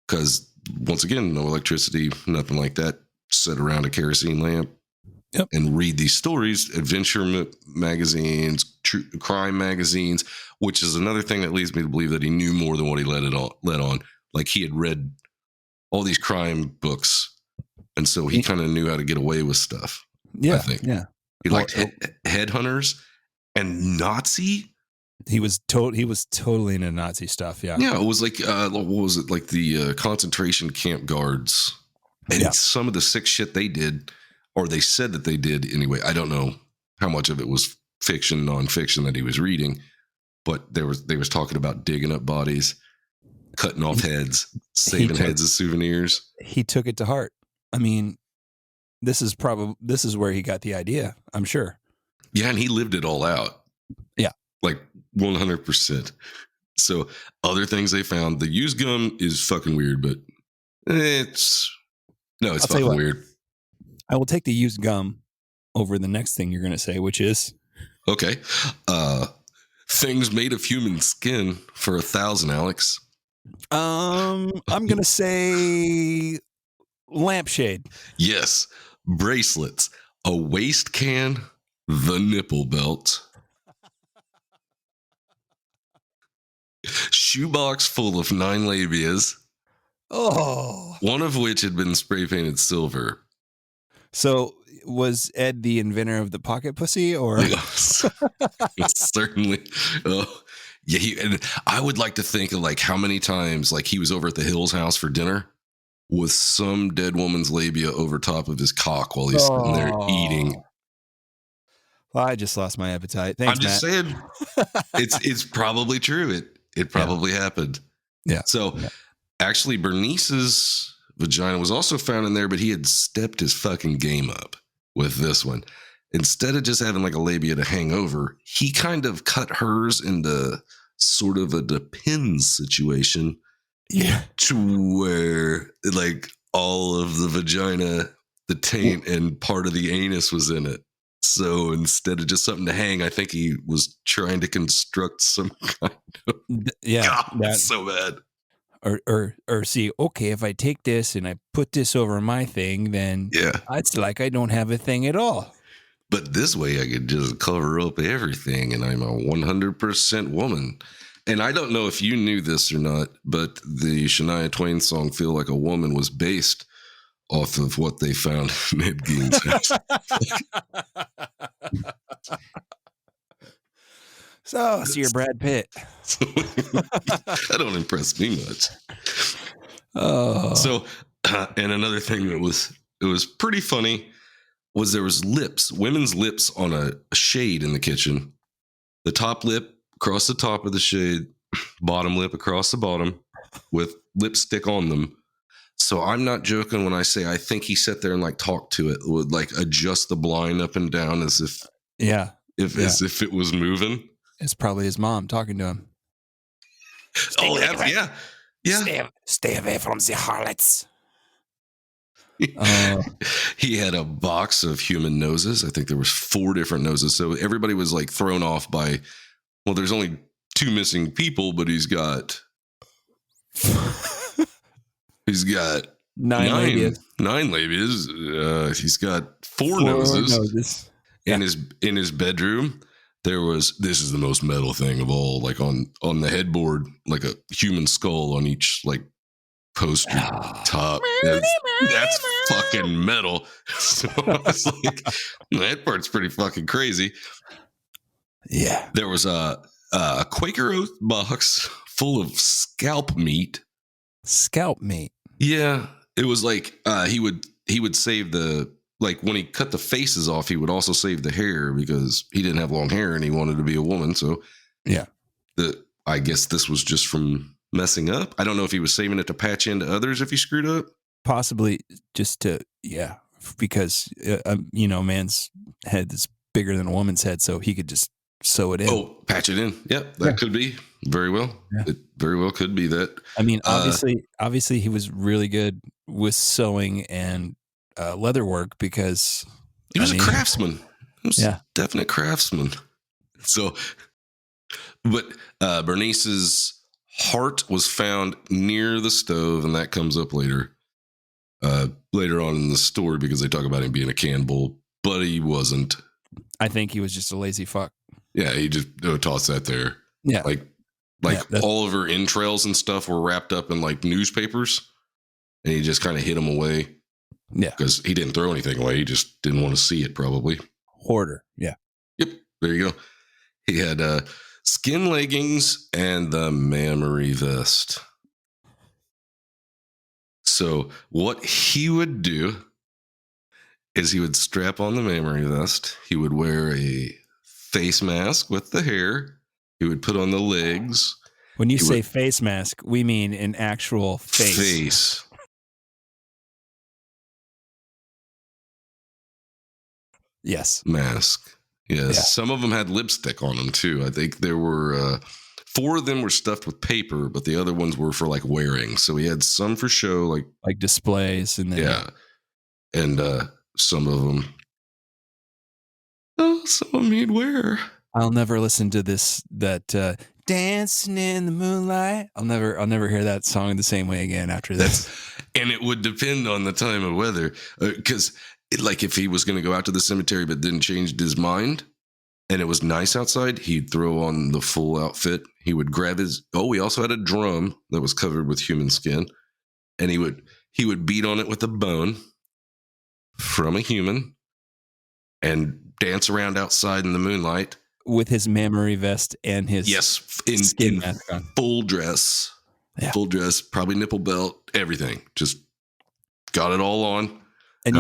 S1: because once again, no electricity, nothing like that. Sit around a kerosene lamp. Yep. And read these stories, adventure magazines, true crime magazines, which is another thing that leads me to believe that he knew more than what he let on. Like he had read all these crime books, and so he kind of knew how to get away with stuff.
S7: Yeah,
S1: I think.
S7: Yeah.
S1: He liked headhunters and Nazi.
S7: He was totally into Nazi stuff. Yeah.
S1: Yeah, it was like what was it, like the concentration camp guards, and some of the sick shit they did. Or they said that they did anyway. I don't know how much of it was fiction, nonfiction that he was reading, but they was talking about digging up bodies, cutting off heads, saving heads as souvenirs.
S7: He took it to heart. I mean, this is where he got the idea, I'm sure.
S1: Yeah, and he lived it all out.
S7: Yeah.
S1: Like 100%. So other things they found, the used gum is fucking weird, but it's fucking weird.
S7: I will take the used gum over the next thing you're going to say, which is
S1: okay. Things made of human skin for 1,000, Alex.
S7: I'm going to say lampshade.
S1: Yes, bracelets, a waist can, the nipple belt, shoebox full of 9 labias.
S7: Oh,
S1: one of which had been spray painted silver.
S7: So was Ed the inventor of the pocket pussy, or?
S1: Yes. Certainly. Yeah. And I would like to think of like how many times like he was over at the Hills house for dinner with some dead woman's labia over top of his cock while he's sitting there eating.
S7: Well, I just lost my appetite. Thanks,
S1: I'm just saying it's probably true. It probably happened.
S7: Yeah.
S1: So actually Bernice's vagina was also found in there, but he had stepped his fucking game up with this one. Instead of just having like a labia to hang over, he kind of cut hers into sort of a depends situation.
S7: Yeah.
S1: To where like all of the vagina, the taint, and part of the anus was in it. So instead of just something to hang, I think he was trying to construct some kind of that's so bad.
S7: Or see, okay, if I take this and I put this over my thing, then it's like I don't have a thing at all.
S1: But this way I could just cover up everything, and I'm a 100% woman. And I don't know if you knew this or not, but the Shania Twain song Feel Like a Woman was based off of what they found in Ed Gein's house.
S7: So you're Brad Pitt.
S1: That don't impress me much.
S7: Oh.
S1: So, and another thing that was pretty funny was there was lips, women's lips on a shade in the kitchen. The top lip across the top of the shade, bottom lip across the bottom with lipstick on them. So I'm not joking when I say I think he sat there and like talked to it, would like adjust the blind up and down as if as if it was moving.
S7: It's probably his mom talking to him.
S1: Yeah.
S7: Stay away from the harlots.
S1: He had a box of human noses. I think there was 4 different noses. So everybody was like thrown off by, well, there's only 2 missing people, but he's got 9 labias. 9 labias. He's got 4 noses. In his bedroom. This is the most metal thing of all, like on the headboard, like a human skull on each like poster top. That's fucking metal. So I was like, that part's pretty fucking crazy.
S7: Yeah.
S1: There was a Quaker Oath box full of scalp meat.
S7: Scalp meat.
S1: Yeah. It was like he would save the, like when he cut the faces off, he would also save the hair because he didn't have long hair and he wanted to be a woman. So
S7: yeah,
S1: I guess this was just from messing up. I don't know if he was saving it to patch into others if he screwed up.
S7: Possibly just to, because, man's head is bigger than a woman's head, so he could just sew it in.
S1: Oh, patch it in. Yep, that could be. Very well.
S7: Yeah.
S1: It very well could be that.
S7: I mean, obviously he was really good with sewing and leather work because
S1: he was a craftsman. He was
S7: a
S1: definite craftsman. So, but Bernice's heart was found near the stove, and that comes up later on in the story because they talk about him being a cannibal, but he wasn't.
S7: I think he was just a lazy fuck.
S1: Yeah, he just tossed that there.
S7: Yeah.
S1: All of her entrails and stuff were wrapped up in like newspapers, and he just kind of hid them away.
S7: Yeah.
S1: Because he didn't throw anything away. He just didn't want to see it, probably.
S7: Hoarder. Yeah.
S1: Yep. There you go. He had skin leggings and the mammary vest. So what he would do is he would strap on the mammary vest. He would wear a face mask with the hair. He would put on the legs.
S7: When you say face mask, we mean an actual face. Yes.
S1: Mask. Yes. Yeah. Some of them had lipstick on them too. I think there were 4 of them were stuffed with paper, but the other ones were for like wearing. So he had some for show, like
S7: displays, and then
S1: and some of them he'd wear.
S7: I'll never listen to that dancing in the moonlight. I'll never hear that song the same way again after this.
S1: And it would depend on the time of weather, because like if he was going to go out to the cemetery but then changed his mind and it was nice outside, he'd throw on the full outfit. He would grab he also had a drum that was covered with human skin, and he would beat on it with a bone from a human and dance around outside in the moonlight
S7: with his mammary vest and his
S1: in full dress.
S7: Yeah.
S1: Full dress, probably nipple belt, everything. Just got it all on.
S7: And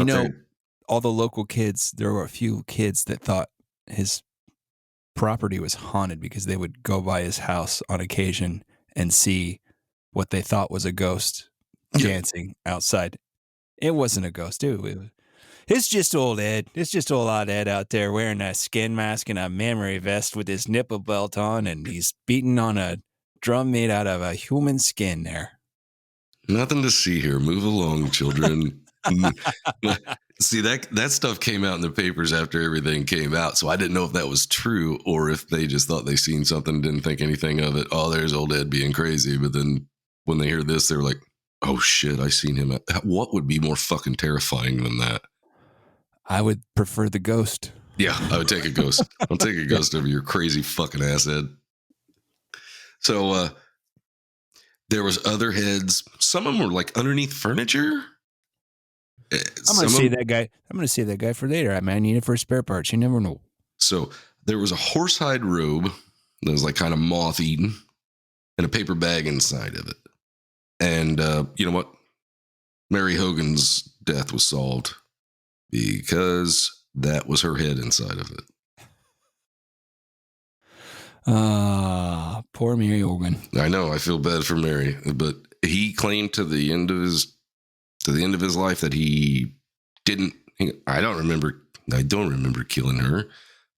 S7: all the local kids, there were a few kids that thought his property was haunted because they would go by his house on occasion and see what they thought was a ghost dancing outside. It wasn't a ghost, it's just old Ed. It's just old Ed out there wearing a skin mask and a mammary vest with his nipple belt on, and he's beating on a drum made out of a human skin there.
S1: Nothing to see here. Move along, children. See, that stuff came out in the papers after everything came out, so I didn't know if that was true or if they just thought they seen something, didn't think anything of it. Oh, there's old Ed being crazy. But then when they hear this, they're like, oh shit, I seen him. What would be more fucking terrifying than that?
S7: I would prefer the ghost.
S1: Yeah, I would take a ghost. I'll take a ghost over your crazy fucking ass, Ed. So there was other heads. Some of them were like underneath furniture.
S7: I'm going to see that guy. I'm going to see that guy for later. I might need it for spare parts. You never know.
S1: So there was a horsehide robe that was like kind of moth-eaten and a paper bag inside of it. And you know what? Mary Hogan's death was solved because that was her head inside of it.
S7: Poor Mary Hogan.
S1: I know. I feel bad for Mary, but he claimed to the end of his life that he didn't. I don't remember killing her,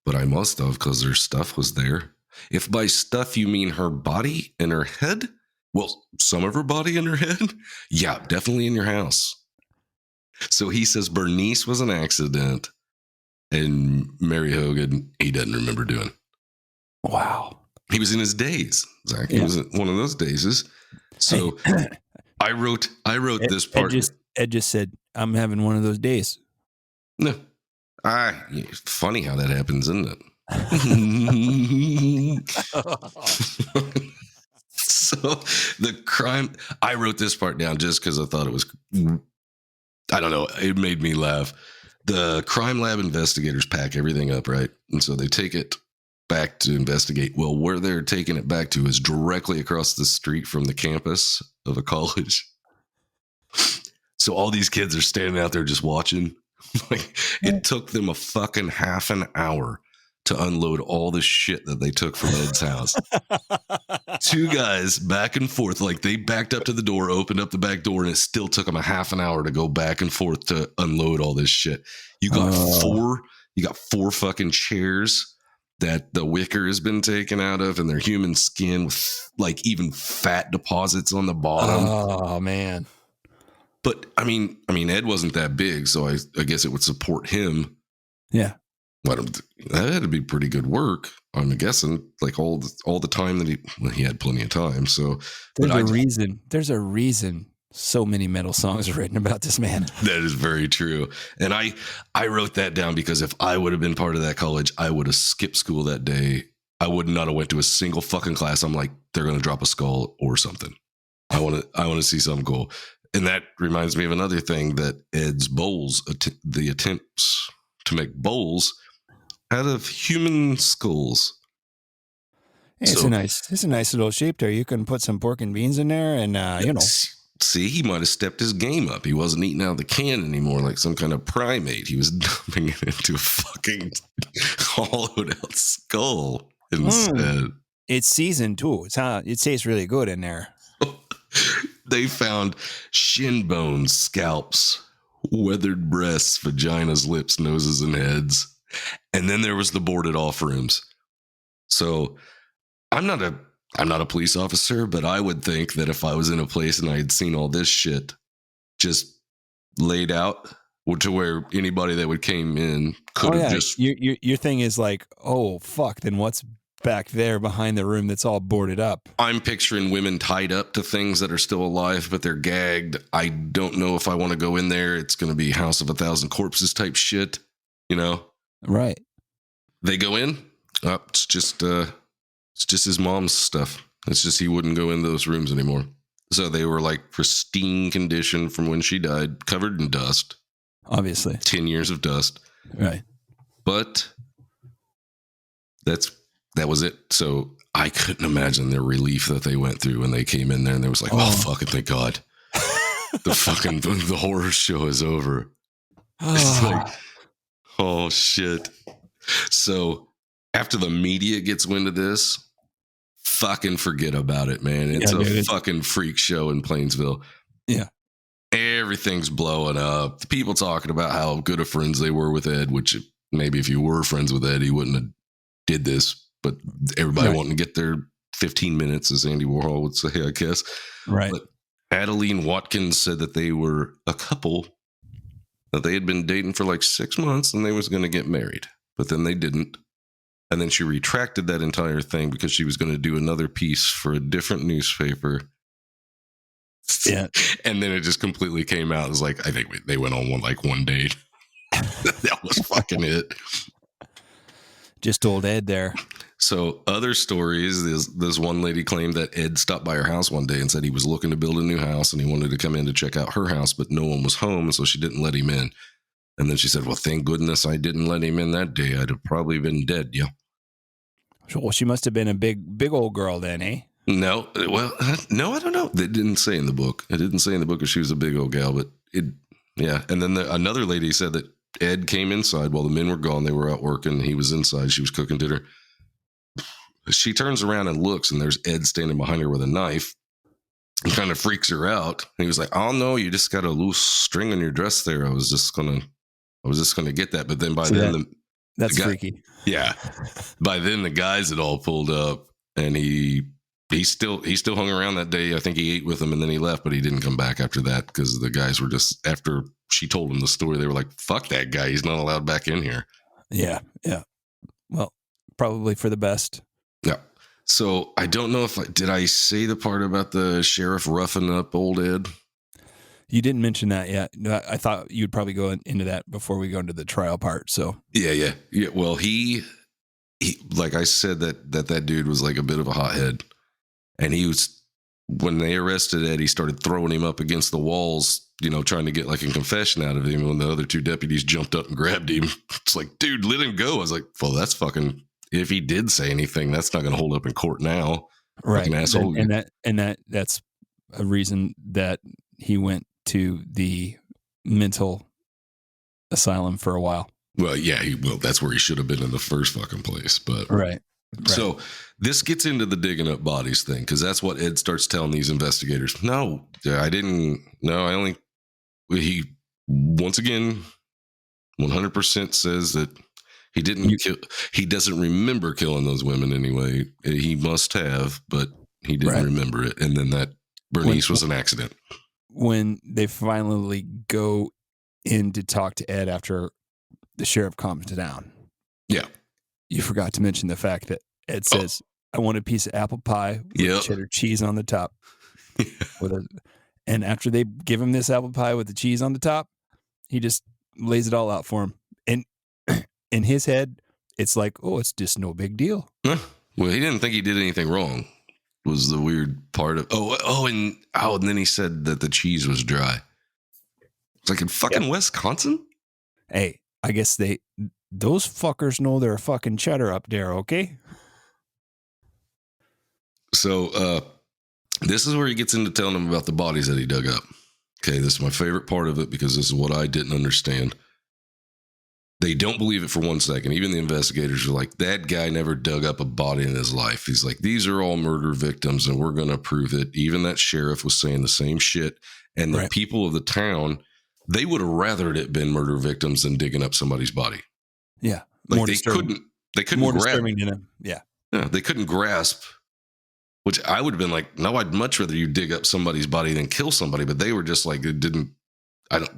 S1: but I must have, because her stuff was there. If by stuff you mean her body and her head, well, some of her body and her head, yeah, definitely in your house. So he says Bernice was an accident, and Mary Hogan, he doesn't remember doing.
S7: Wow.
S1: He was in his days, Zach. He was in one of those days. So I wrote this part.
S7: Ed just said, I'm having one of those days.
S1: No. Funny how that happens, isn't it? So the crime, I wrote this part down just because I thought it was, I don't know, it made me laugh. The crime lab investigators pack everything up, right? And so they take it back to investigate. Well, where they're taking it back to is directly across the street from the campus of a college. So all these kids are standing out there just watching. Like, it took them a fucking half an hour to unload all the shit that they took from Ed's house. Two guys back and forth, like they backed up to the door, opened up the back door, and it still took them a half an hour to go back and forth to unload all this shit. You got four fucking chairs that the wicker has been taken out of, and they're human skin with like even fat deposits on the bottom.
S7: Oh man.
S1: But I mean, Ed wasn't that big, so I guess it would support him.
S7: Yeah.
S1: But that had to be pretty good work. I'm guessing, like all the time that he had plenty of time. So
S7: There's a reason so many metal songs are written about this man.
S1: That is very true. And I wrote that down because if I would have been part of that college, I would have skipped school that day. I would not have went to a single fucking class. I'm like, they're going to drop a skull or something. I want to see something cool. And that reminds me of another thing, that Ed's bowls, the attempts to make bowls out of human skulls.
S7: Hey, it's a nice little shape there. You can put some pork and beans in there, and
S1: See, he might have stepped his game up. He wasn't eating out of the can anymore like some kind of primate. He was dumping it into a fucking hollowed out skull instead.
S7: It's seasoned too. It tastes really good in there.
S1: They found shin bones, scalps, weathered breasts, vaginas, lips, noses, and heads. And then there was the boarded off rooms. So I'm not a police officer, but I would think that if I was in a place and I had seen all this shit just laid out to where anybody that would came in could have just...
S7: Your thing is like, oh, fuck, then what's back there behind the room that's all boarded up?
S1: I'm picturing women tied up to things that are still alive, but they're gagged. I don't know if I want to go in there. It's going to be House of 1,000 Corpses type shit, you know?
S7: Right.
S1: They go in. It's just his mom's stuff. It's just he wouldn't go in those rooms anymore. So they were like pristine condition from when she died, covered in dust.
S7: Obviously.
S1: 10 years of dust.
S7: Right.
S1: But that was it. So I couldn't imagine the relief that they went through when they came in there and they was like, oh fucking thank God. the horror show is over. It's like, oh shit. So after the media gets wind of this, fucking forget about it, man. It's fucking freak show in Plainsville.
S7: Yeah.
S1: Everything's blowing up. The people talking about how good of friends they were with Ed, which maybe if you were friends with Ed, he wouldn't have did this. But everybody wanting to get their 15 minutes, as Andy Warhol would say, I guess.
S7: Right.
S1: But Adeline Watkins said that they were a couple, that they had been dating for like 6 months and they was going to get married. But then they didn't. And then she retracted that entire thing because she was going to do another piece for a different newspaper.
S7: Yeah.
S1: And then it just completely came out. It was like, I think they went on one date. That was fucking it.
S7: Just old Ed there.
S1: So other stories, this one lady claimed that Ed stopped by her house one day and said he was looking to build a new house and he wanted to come in to check out her house, but no one was home. And so she didn't let him in. And then she said, well, thank goodness I didn't let him in that day. I'd have probably been dead. Yeah.
S7: Well, she must have been a big old girl then, eh?
S1: No. Well, no, I don't know. It didn't say in the book. It didn't say in the book if she was a big old gal, but yeah. And then another lady said that Ed came inside while the men were gone. They were out working. He was inside. She was cooking dinner. She turns around and looks, and there's Ed standing behind her with a knife. And kind of freaks her out. And he was like, "Oh no, you just got a loose string on your dress there. I was just gonna get that." But then by then,
S7: that's freaky.
S1: Yeah. By then, the guys had all pulled up, and he still hung around that day. I think he ate with them, and then he left, but he didn't come back after that because the guys were just, after she told him the story, they were like, "Fuck that guy. He's not allowed back in here."
S7: Yeah. Yeah. Well, probably for the best.
S1: Yeah. So I don't know did I say the part about the sheriff roughing up old Ed?
S7: You didn't mention that yet. I thought you'd probably go into that before we go into the trial part. So
S1: yeah. Well, he like I said, that dude was like a bit of a hothead, and he was, when they arrested Ed, he started throwing him up against the walls, trying to get like a confession out of him. When the other two deputies jumped up and grabbed him, it's like, dude, let him go. I was like, well, that's fucking. If he did say anything, that's not going to hold up in court now.
S7: Right.
S1: Fucking asshole.
S7: And that's a reason that he went to the mental asylum for a while.
S1: Well, yeah, that's where he should have been in the first fucking place. But
S7: Right.
S1: So this gets into the digging up bodies thing, because that's what Ed starts telling these investigators. No, I didn't. No, I only. He once again 100% says that he didn't kill. He doesn't remember killing those women anyway. He must have, but he didn't remember it. And then that Bernice was an accident.
S7: When they finally go in to talk to Ed after the sheriff calms down.
S1: Yeah.
S7: You forgot to mention the fact that Ed says, I want a piece of apple pie with cheddar cheese on the top. And after they give him this apple pie with the cheese on the top, he just lays it all out for him. And in his head, it's like, oh, it's just no big deal.
S1: Well, he didn't think he did anything wrong. Was the weird part of and then he said that the cheese was dry. It's like in fucking Wisconsin.
S7: Hey, I guess those fuckers know their fucking cheddar up there, okay?
S1: So this is where he gets into telling them about the bodies that he dug up. Okay, this is my favorite part of it because this is what I didn't understand. They don't believe it for 1 second. Even the investigators are like, that guy never dug up a body in his life. He's like, these are all murder victims and we're going to prove it. Even that sheriff was saying the same shit. And the people of the town, they would have rathered it been murder victims than digging up somebody's body.
S7: Yeah.
S1: Like they couldn't
S7: more
S1: grasp.
S7: disturbing to them. Yeah.
S1: Yeah. They couldn't grasp, which I would have been like, no, I'd much rather you dig up somebody's body than kill somebody. But they were just like, it didn't.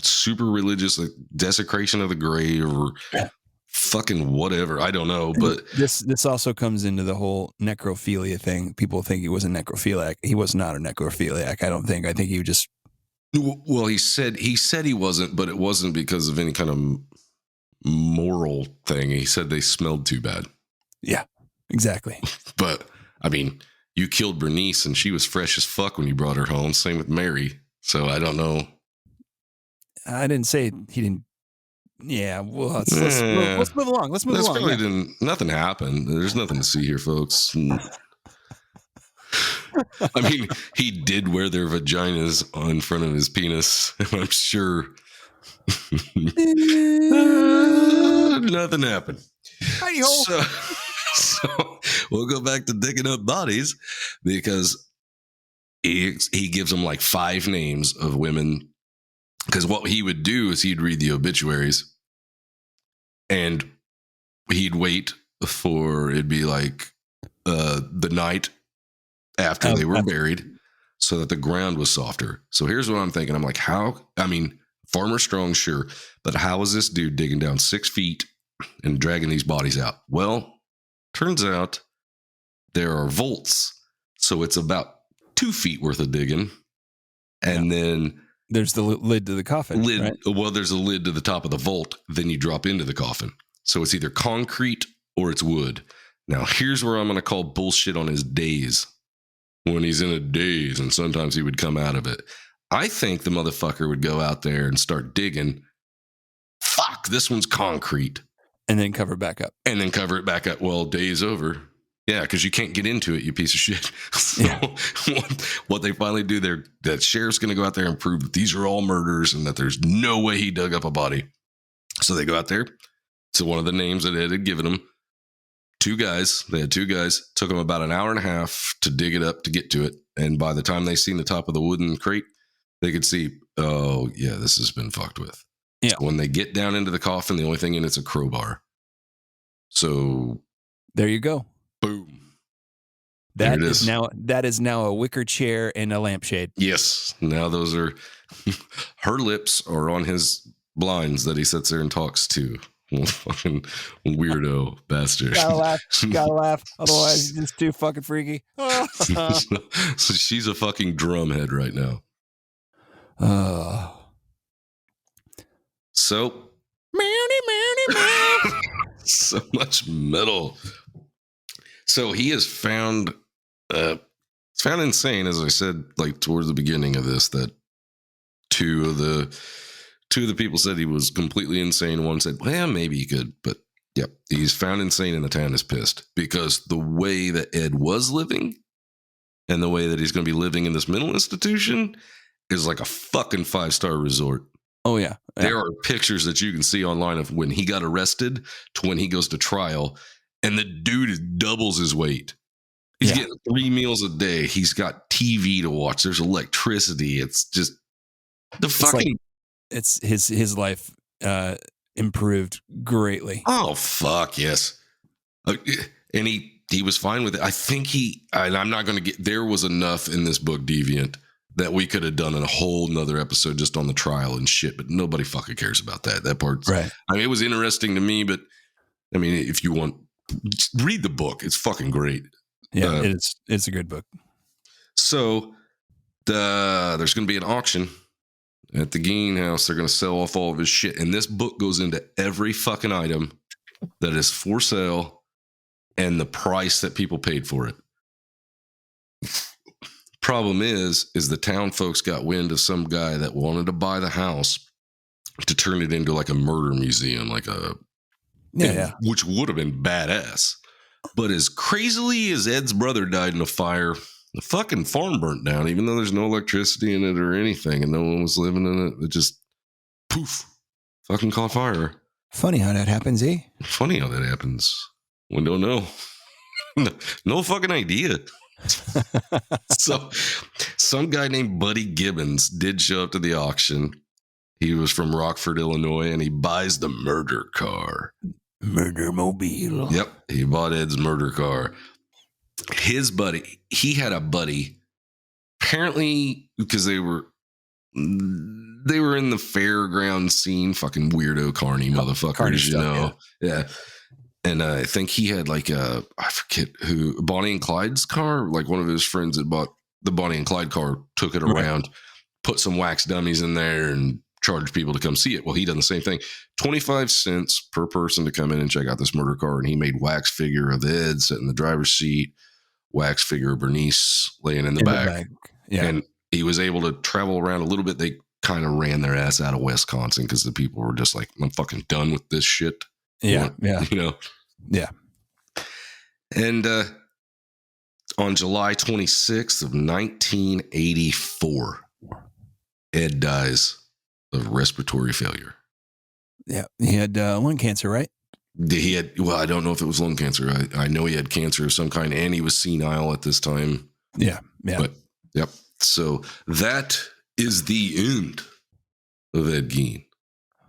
S1: Super religious, like desecration of the grave or fucking whatever. I don't know, but
S7: this also comes into the whole necrophilia thing. People think he was a necrophiliac. He was not a necrophiliac. I think he just.
S1: Well, he said he wasn't, but it wasn't because of any kind of moral thing. He said they smelled too bad.
S7: Yeah, exactly.
S1: But I mean, you killed Bernice and she was fresh as fuck when you brought her home. Same with Mary. So I don't know.
S7: I didn't say he didn't. Yeah, well, let's move along. Let's move along.
S1: Probably nothing happened. There's nothing to see here, folks. I mean, he did wear their vaginas in front of his penis. I'm sure nothing happened. So we'll go back to digging up bodies because he gives them like 5 names of women. Because what he would do is he'd read the obituaries and he'd wait for it'd be like the night after they were buried so that the ground was softer. So here's what I'm thinking. I'm like, Farmer Strong, sure. But how is this dude digging down 6 feet and dragging these bodies out? Well, turns out there are vaults. So it's about 2 feet worth of digging. And then
S7: there's the lid to the coffin. Right?
S1: Well, there's a lid to the top of the vault. Then you drop into the coffin. So it's either concrete or it's wood. Now, here's where I'm going to call bullshit on his daze. When he's in a daze, and sometimes he would come out of it. I think the motherfucker would go out there and start digging. Fuck, this one's concrete.
S7: And then cover it back up.
S1: Well, day's over. Yeah, because you can't get into it, you piece of shit. So what they finally do, that sheriff's going to go out there and prove that these are all murders and that there's no way he dug up a body. So they go out there to one of the names that Ed had given them. 2 guys. They had 2 guys. Took them about an hour and a half to dig it up to get to it. And by the time they seen the top of the wooden crate, they could see, oh, yeah, this has been fucked with. Yeah. So when they get down into the coffin, the only thing in it's a crowbar. So
S7: there you go.
S1: Boom.
S7: That is now a wicker chair and a lampshade.
S1: Yes. Now those are her lips are on his blinds that he sits there and talks to. Fucking weirdo bastard.
S7: Gotta laugh. Otherwise, it's too fucking freaky.
S1: So she's a fucking drumhead right now. So so much metal. So he is found. It's found insane, as I said, like towards the beginning of this, that two of the people said he was completely insane. One said, well, maybe he could, but yep, he's found insane and the town is pissed because the way that Ed was living and the way that he's going to be living in this mental institution is like a fucking 5-star resort.
S7: Oh yeah.
S1: There are pictures that you can see online of when he got arrested to when he goes to trial, and the dude doubles his weight. He's getting 3 meals a day. He's got TV to watch. There's electricity. It's just
S7: it's his life improved greatly.
S1: Oh fuck yes. And he was fine with it. I think I'm not going to get, there was enough in this book, Deviant, that we could have done a whole nother episode just on the trial and shit, but nobody fucking cares about that. That part,
S7: right?
S1: I mean, it was interesting to me, but I mean, if you want, read the book. It's fucking great.
S7: Yeah, it's a good book.
S1: So there's going to be an auction at the Gein house. They're going to sell off all of his shit, and this book goes into every fucking item that is for sale and the price that people paid for it. Problem is the town folks got wind of some guy that wanted to buy the house to turn it into like a murder museum, like which would have been badass. But as crazily as Ed's brother died in a fire, the fucking farm burnt down, even though there's no electricity in it or anything, and no one was living in it. It just poof, fucking caught fire.
S7: Funny how that happens, eh?
S1: Funny how that happens. We don't know. No fucking idea. So some guy named Buddy Gibbons did show up to the auction. He was from Rockford, Illinois, and he buys the murder car.
S7: Murder mobile.
S1: Yep. He bought Ed's murder car. His buddy, he had a buddy, apparently because they were in the fairground scene, fucking weirdo carny motherfuckers,
S7: carny
S1: you
S7: stuff,
S1: know. Yeah. And I think he had like I forget who, Bonnie and Clyde's car. Like one of his friends that bought the Bonnie and Clyde car, took it around, put some wax dummies in there and charged people to come see it. Well, he done the same thing. 25 cents per person to come in and check out this murder car. And he made wax figure of Ed sitting in the driver's seat, wax figure of Bernice laying in the back.
S7: Yeah.
S1: And he was able to travel around a little bit. They kind of ran their ass out of Wisconsin because the people were just like, I'm fucking done with this shit.
S7: Yeah.
S1: You know?
S7: Yeah.
S1: And on July 26th of 1984, Ed dies of respiratory failure.
S7: Yeah. He had lung cancer, right?
S1: He had, well, I don't know if it was lung cancer. I know he had cancer of some kind, and he was senile at this time.
S7: Yeah. Yeah.
S1: But, yep. So that is the end of Ed Gein.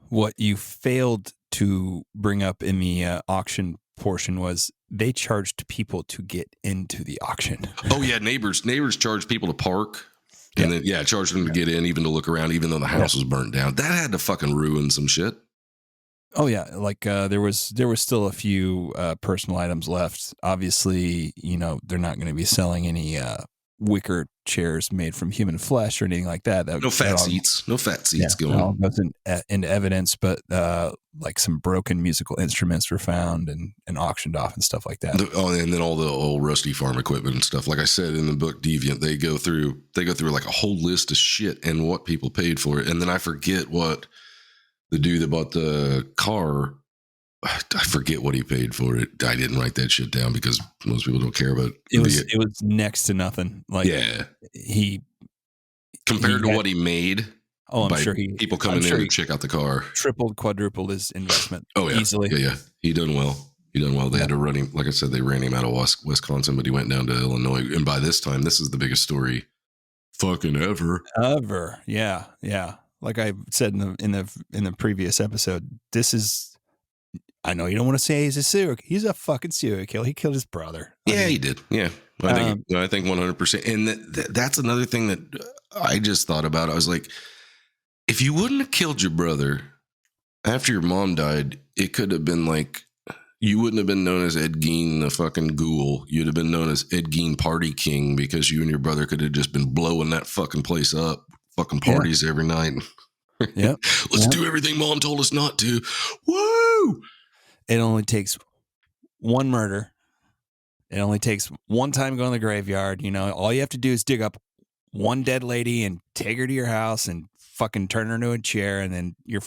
S7: What you failed to bring up in the auction portion was they charged people to get into the auction.
S1: Oh yeah, neighbors charged people to park, and then charged them to get in, even to look around, even though the house was burnt down. That had to fucking ruin some shit.
S7: Oh yeah, like there was still a few personal items left. Obviously, you know, they're not going to be selling any wicker chairs made from human flesh or anything like that.
S1: No fat seats going.
S7: That all goes into evidence, but like some broken musical instruments were found and auctioned off and stuff like that.
S1: And then all the old rusty farm equipment and stuff. Like I said in the book Deviant, they go through like a whole list of shit and what people paid for it. And then I forget what the dude that bought the car, I forget what he paid for it. I didn't write that shit down because most people don't care about
S7: it. It was next to nothing. Like he
S1: compared to what he made.
S7: Oh, I'm sure
S1: people coming in to check out the car.
S7: Tripled, quadrupled his investment.
S1: Oh yeah,
S7: easily.
S1: Yeah. He done well. They had to run him. Like I said, they ran him out of Wisconsin, but he went down to Illinois. And by this time, this is the biggest story fucking ever.
S7: Yeah. Like I said in the previous episode, this is. I know you don't want to say he's a fucking serial killer. He killed his brother.
S1: He did. Yeah. I think 100%. And that's another thing that I just thought about. I was like, if you wouldn't have killed your brother after your mom died, it could have been like, you wouldn't have been known as Ed Gein, the fucking ghoul. You'd have been known as Ed Gein Party King because you and your brother could have just been blowing that fucking place up, fucking parties every night.
S7: Yeah.
S1: Let's do everything mom told us not to. Woo!
S7: It only takes one murder. It only takes one time going to the graveyard. You know, all you have to do is dig up one dead lady and take her to your house and fucking turn her into a chair, and then you're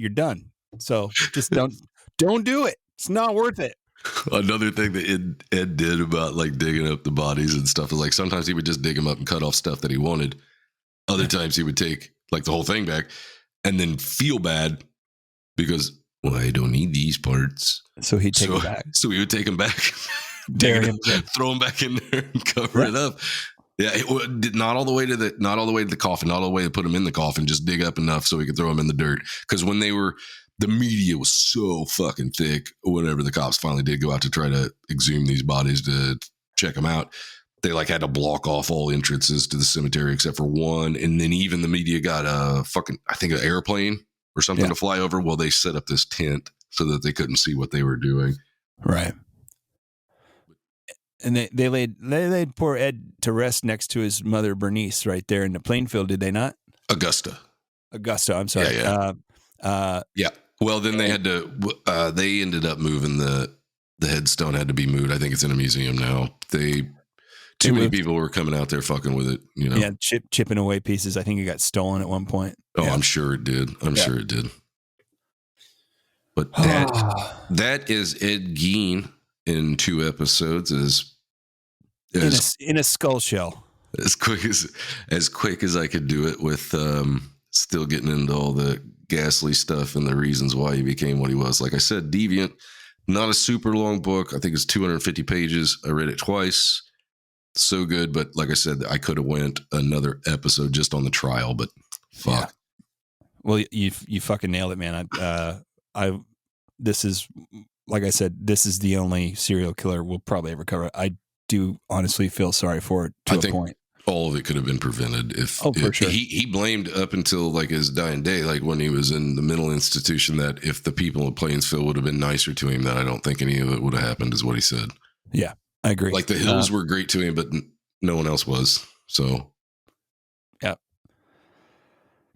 S7: done. So just don't do it. It's not worth it.
S1: Another thing that Ed did about like digging up the bodies and stuff is like sometimes he would just dig them up and cut off stuff that he wanted. Other times he would take like the whole thing back and then feel bad because, well, I don't need these parts.
S7: So he'd take it back.
S1: So we would take them back,
S7: Bury him.
S1: throw them back in there and cover it up. Yeah, it did not all the way to the coffin, not all the way to put them in the coffin, just dig up enough so we could throw them in the dirt. Because when the media was so fucking thick, whenever the cops finally did go out to try to exhume these bodies to check them out, they like had to block off all entrances to the cemetery except for one. And then even the media got I think an airplane or something to fly over. Well, they set up this tent so that they couldn't see what they were doing.
S7: Right. And they laid poor Ed to rest next to his mother Bernice right there in the Plainfield, did they not?
S1: Augusta,
S7: I'm sorry.
S1: Yeah. Well, then they had to. They ended up moving the headstone had to be moved. I think it's in a museum now. Too many people were coming out there fucking with it. You know.
S7: Yeah, chipping away pieces. I think it got stolen at one point.
S1: Oh, yeah. I'm sure it did. Sure it did. But that is Ed Gein in 2 episodes
S7: in a skull shell.
S1: As quick as I could do it with still getting into all the ghastly stuff and the reasons why he became what he was. Like I said, Deviant, not a super long book. I think it's 250 pages. I read it twice. So good, but like I said, I could have went another episode just on the trial, but fuck.
S7: Yeah. Well, you fucking nailed it, man. This is, like I said, this is the only serial killer we'll probably ever cover. I do honestly feel sorry for it to a point.
S1: All of it could have been prevented if
S7: for sure.
S1: He blamed up until like his dying day, like when he was in the mental institution, that if the people of Plainsville would have been nicer to him, that I don't think any of it would have happened, is what he said.
S7: Yeah, I agree.
S1: Like the hills were great to him, but no one else was. So
S7: yeah,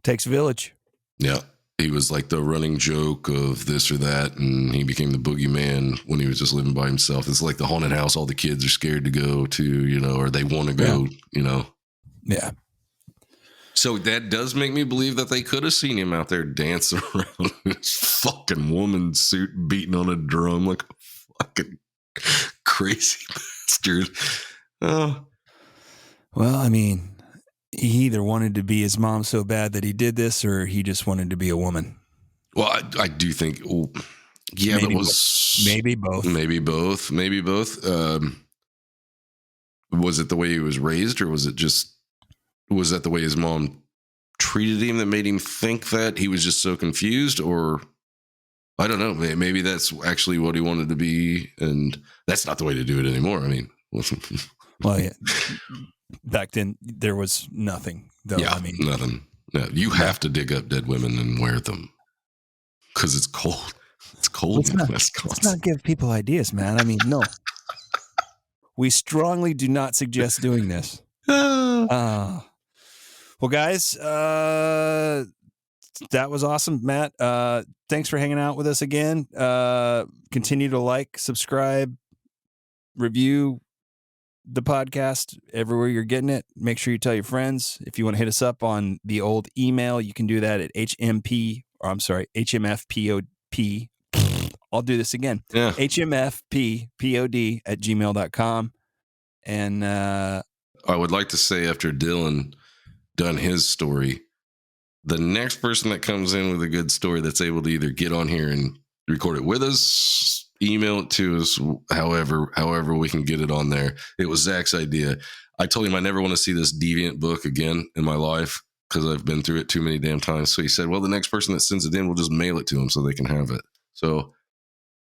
S7: takes a village.
S1: Yeah. He was like the running joke of this or that, and he became the boogeyman when he was just living by himself. It's like the haunted house all the kids are scared to go to, or they want to go,
S7: Yeah.
S1: So that does make me believe that they could have seen him out there dancing around in his fucking woman suit, beating on a drum like a fucking crazy bastard. Oh.
S7: Well, I mean, he either wanted to be his mom so bad that he did this, or he just wanted to be a woman.
S1: Well, I do think, maybe
S7: both.
S1: Maybe both. Was it the way he was raised, or was that the way his mom treated him that made him think that? He was just so confused, or I don't know. Maybe that's actually what he wanted to be, and that's not the way to do it anymore. I mean,
S7: well, yeah. Back then, there was nothing, though.
S1: Yeah,
S7: I mean,
S1: nothing. No, you have to dig up dead women and wear them because it's cold. It's cold in Wisconsin.
S7: Let's not give people ideas, man. I mean, no. We strongly do not suggest doing this. Well, guys, that was awesome, Matt. Thanks for hanging out with us again. Continue to like, subscribe, review the podcast everywhere you're getting it. Make sure you tell your friends. If you want to hit us up on the old email, you can do that at HMFPOD. I'll do this again.
S1: Yeah.
S7: HMFPPOD@gmail.com. And
S1: I would like to say, after Dylan done his story, the next person that comes in with a good story that's able to either get on here and record it with us, email it to us, however we can get it on there. It was Zach's idea. I told him I never want to see this Deviant book again in my life because I've been through it too many damn times. So he said, well, the next person that sends it in, we'll just mail it to them so they can have it. So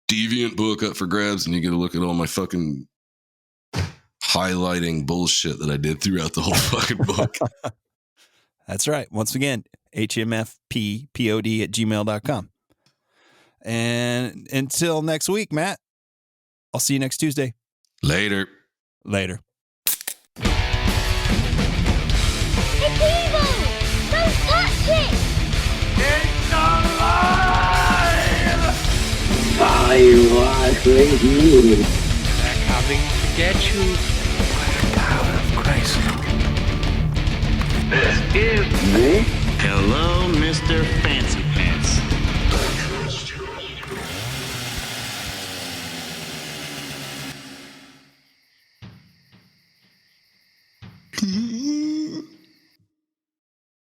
S1: Deviant book up for grabs, and you get to look at all my fucking highlighting bullshit that I did throughout the whole fucking book.
S7: That's right. Once again, HMFPPOD@gmail.com. And until next week, Matt, I'll see you next Tuesday.
S1: Later.
S2: It's evil! Don't touch it!
S3: It's alive!
S4: I was with you.
S3: They're coming to get you. Black out of Christ.
S6: This is
S4: Me?
S6: Hello, Mr. Fancy Pants.
S1: Mm-hmm.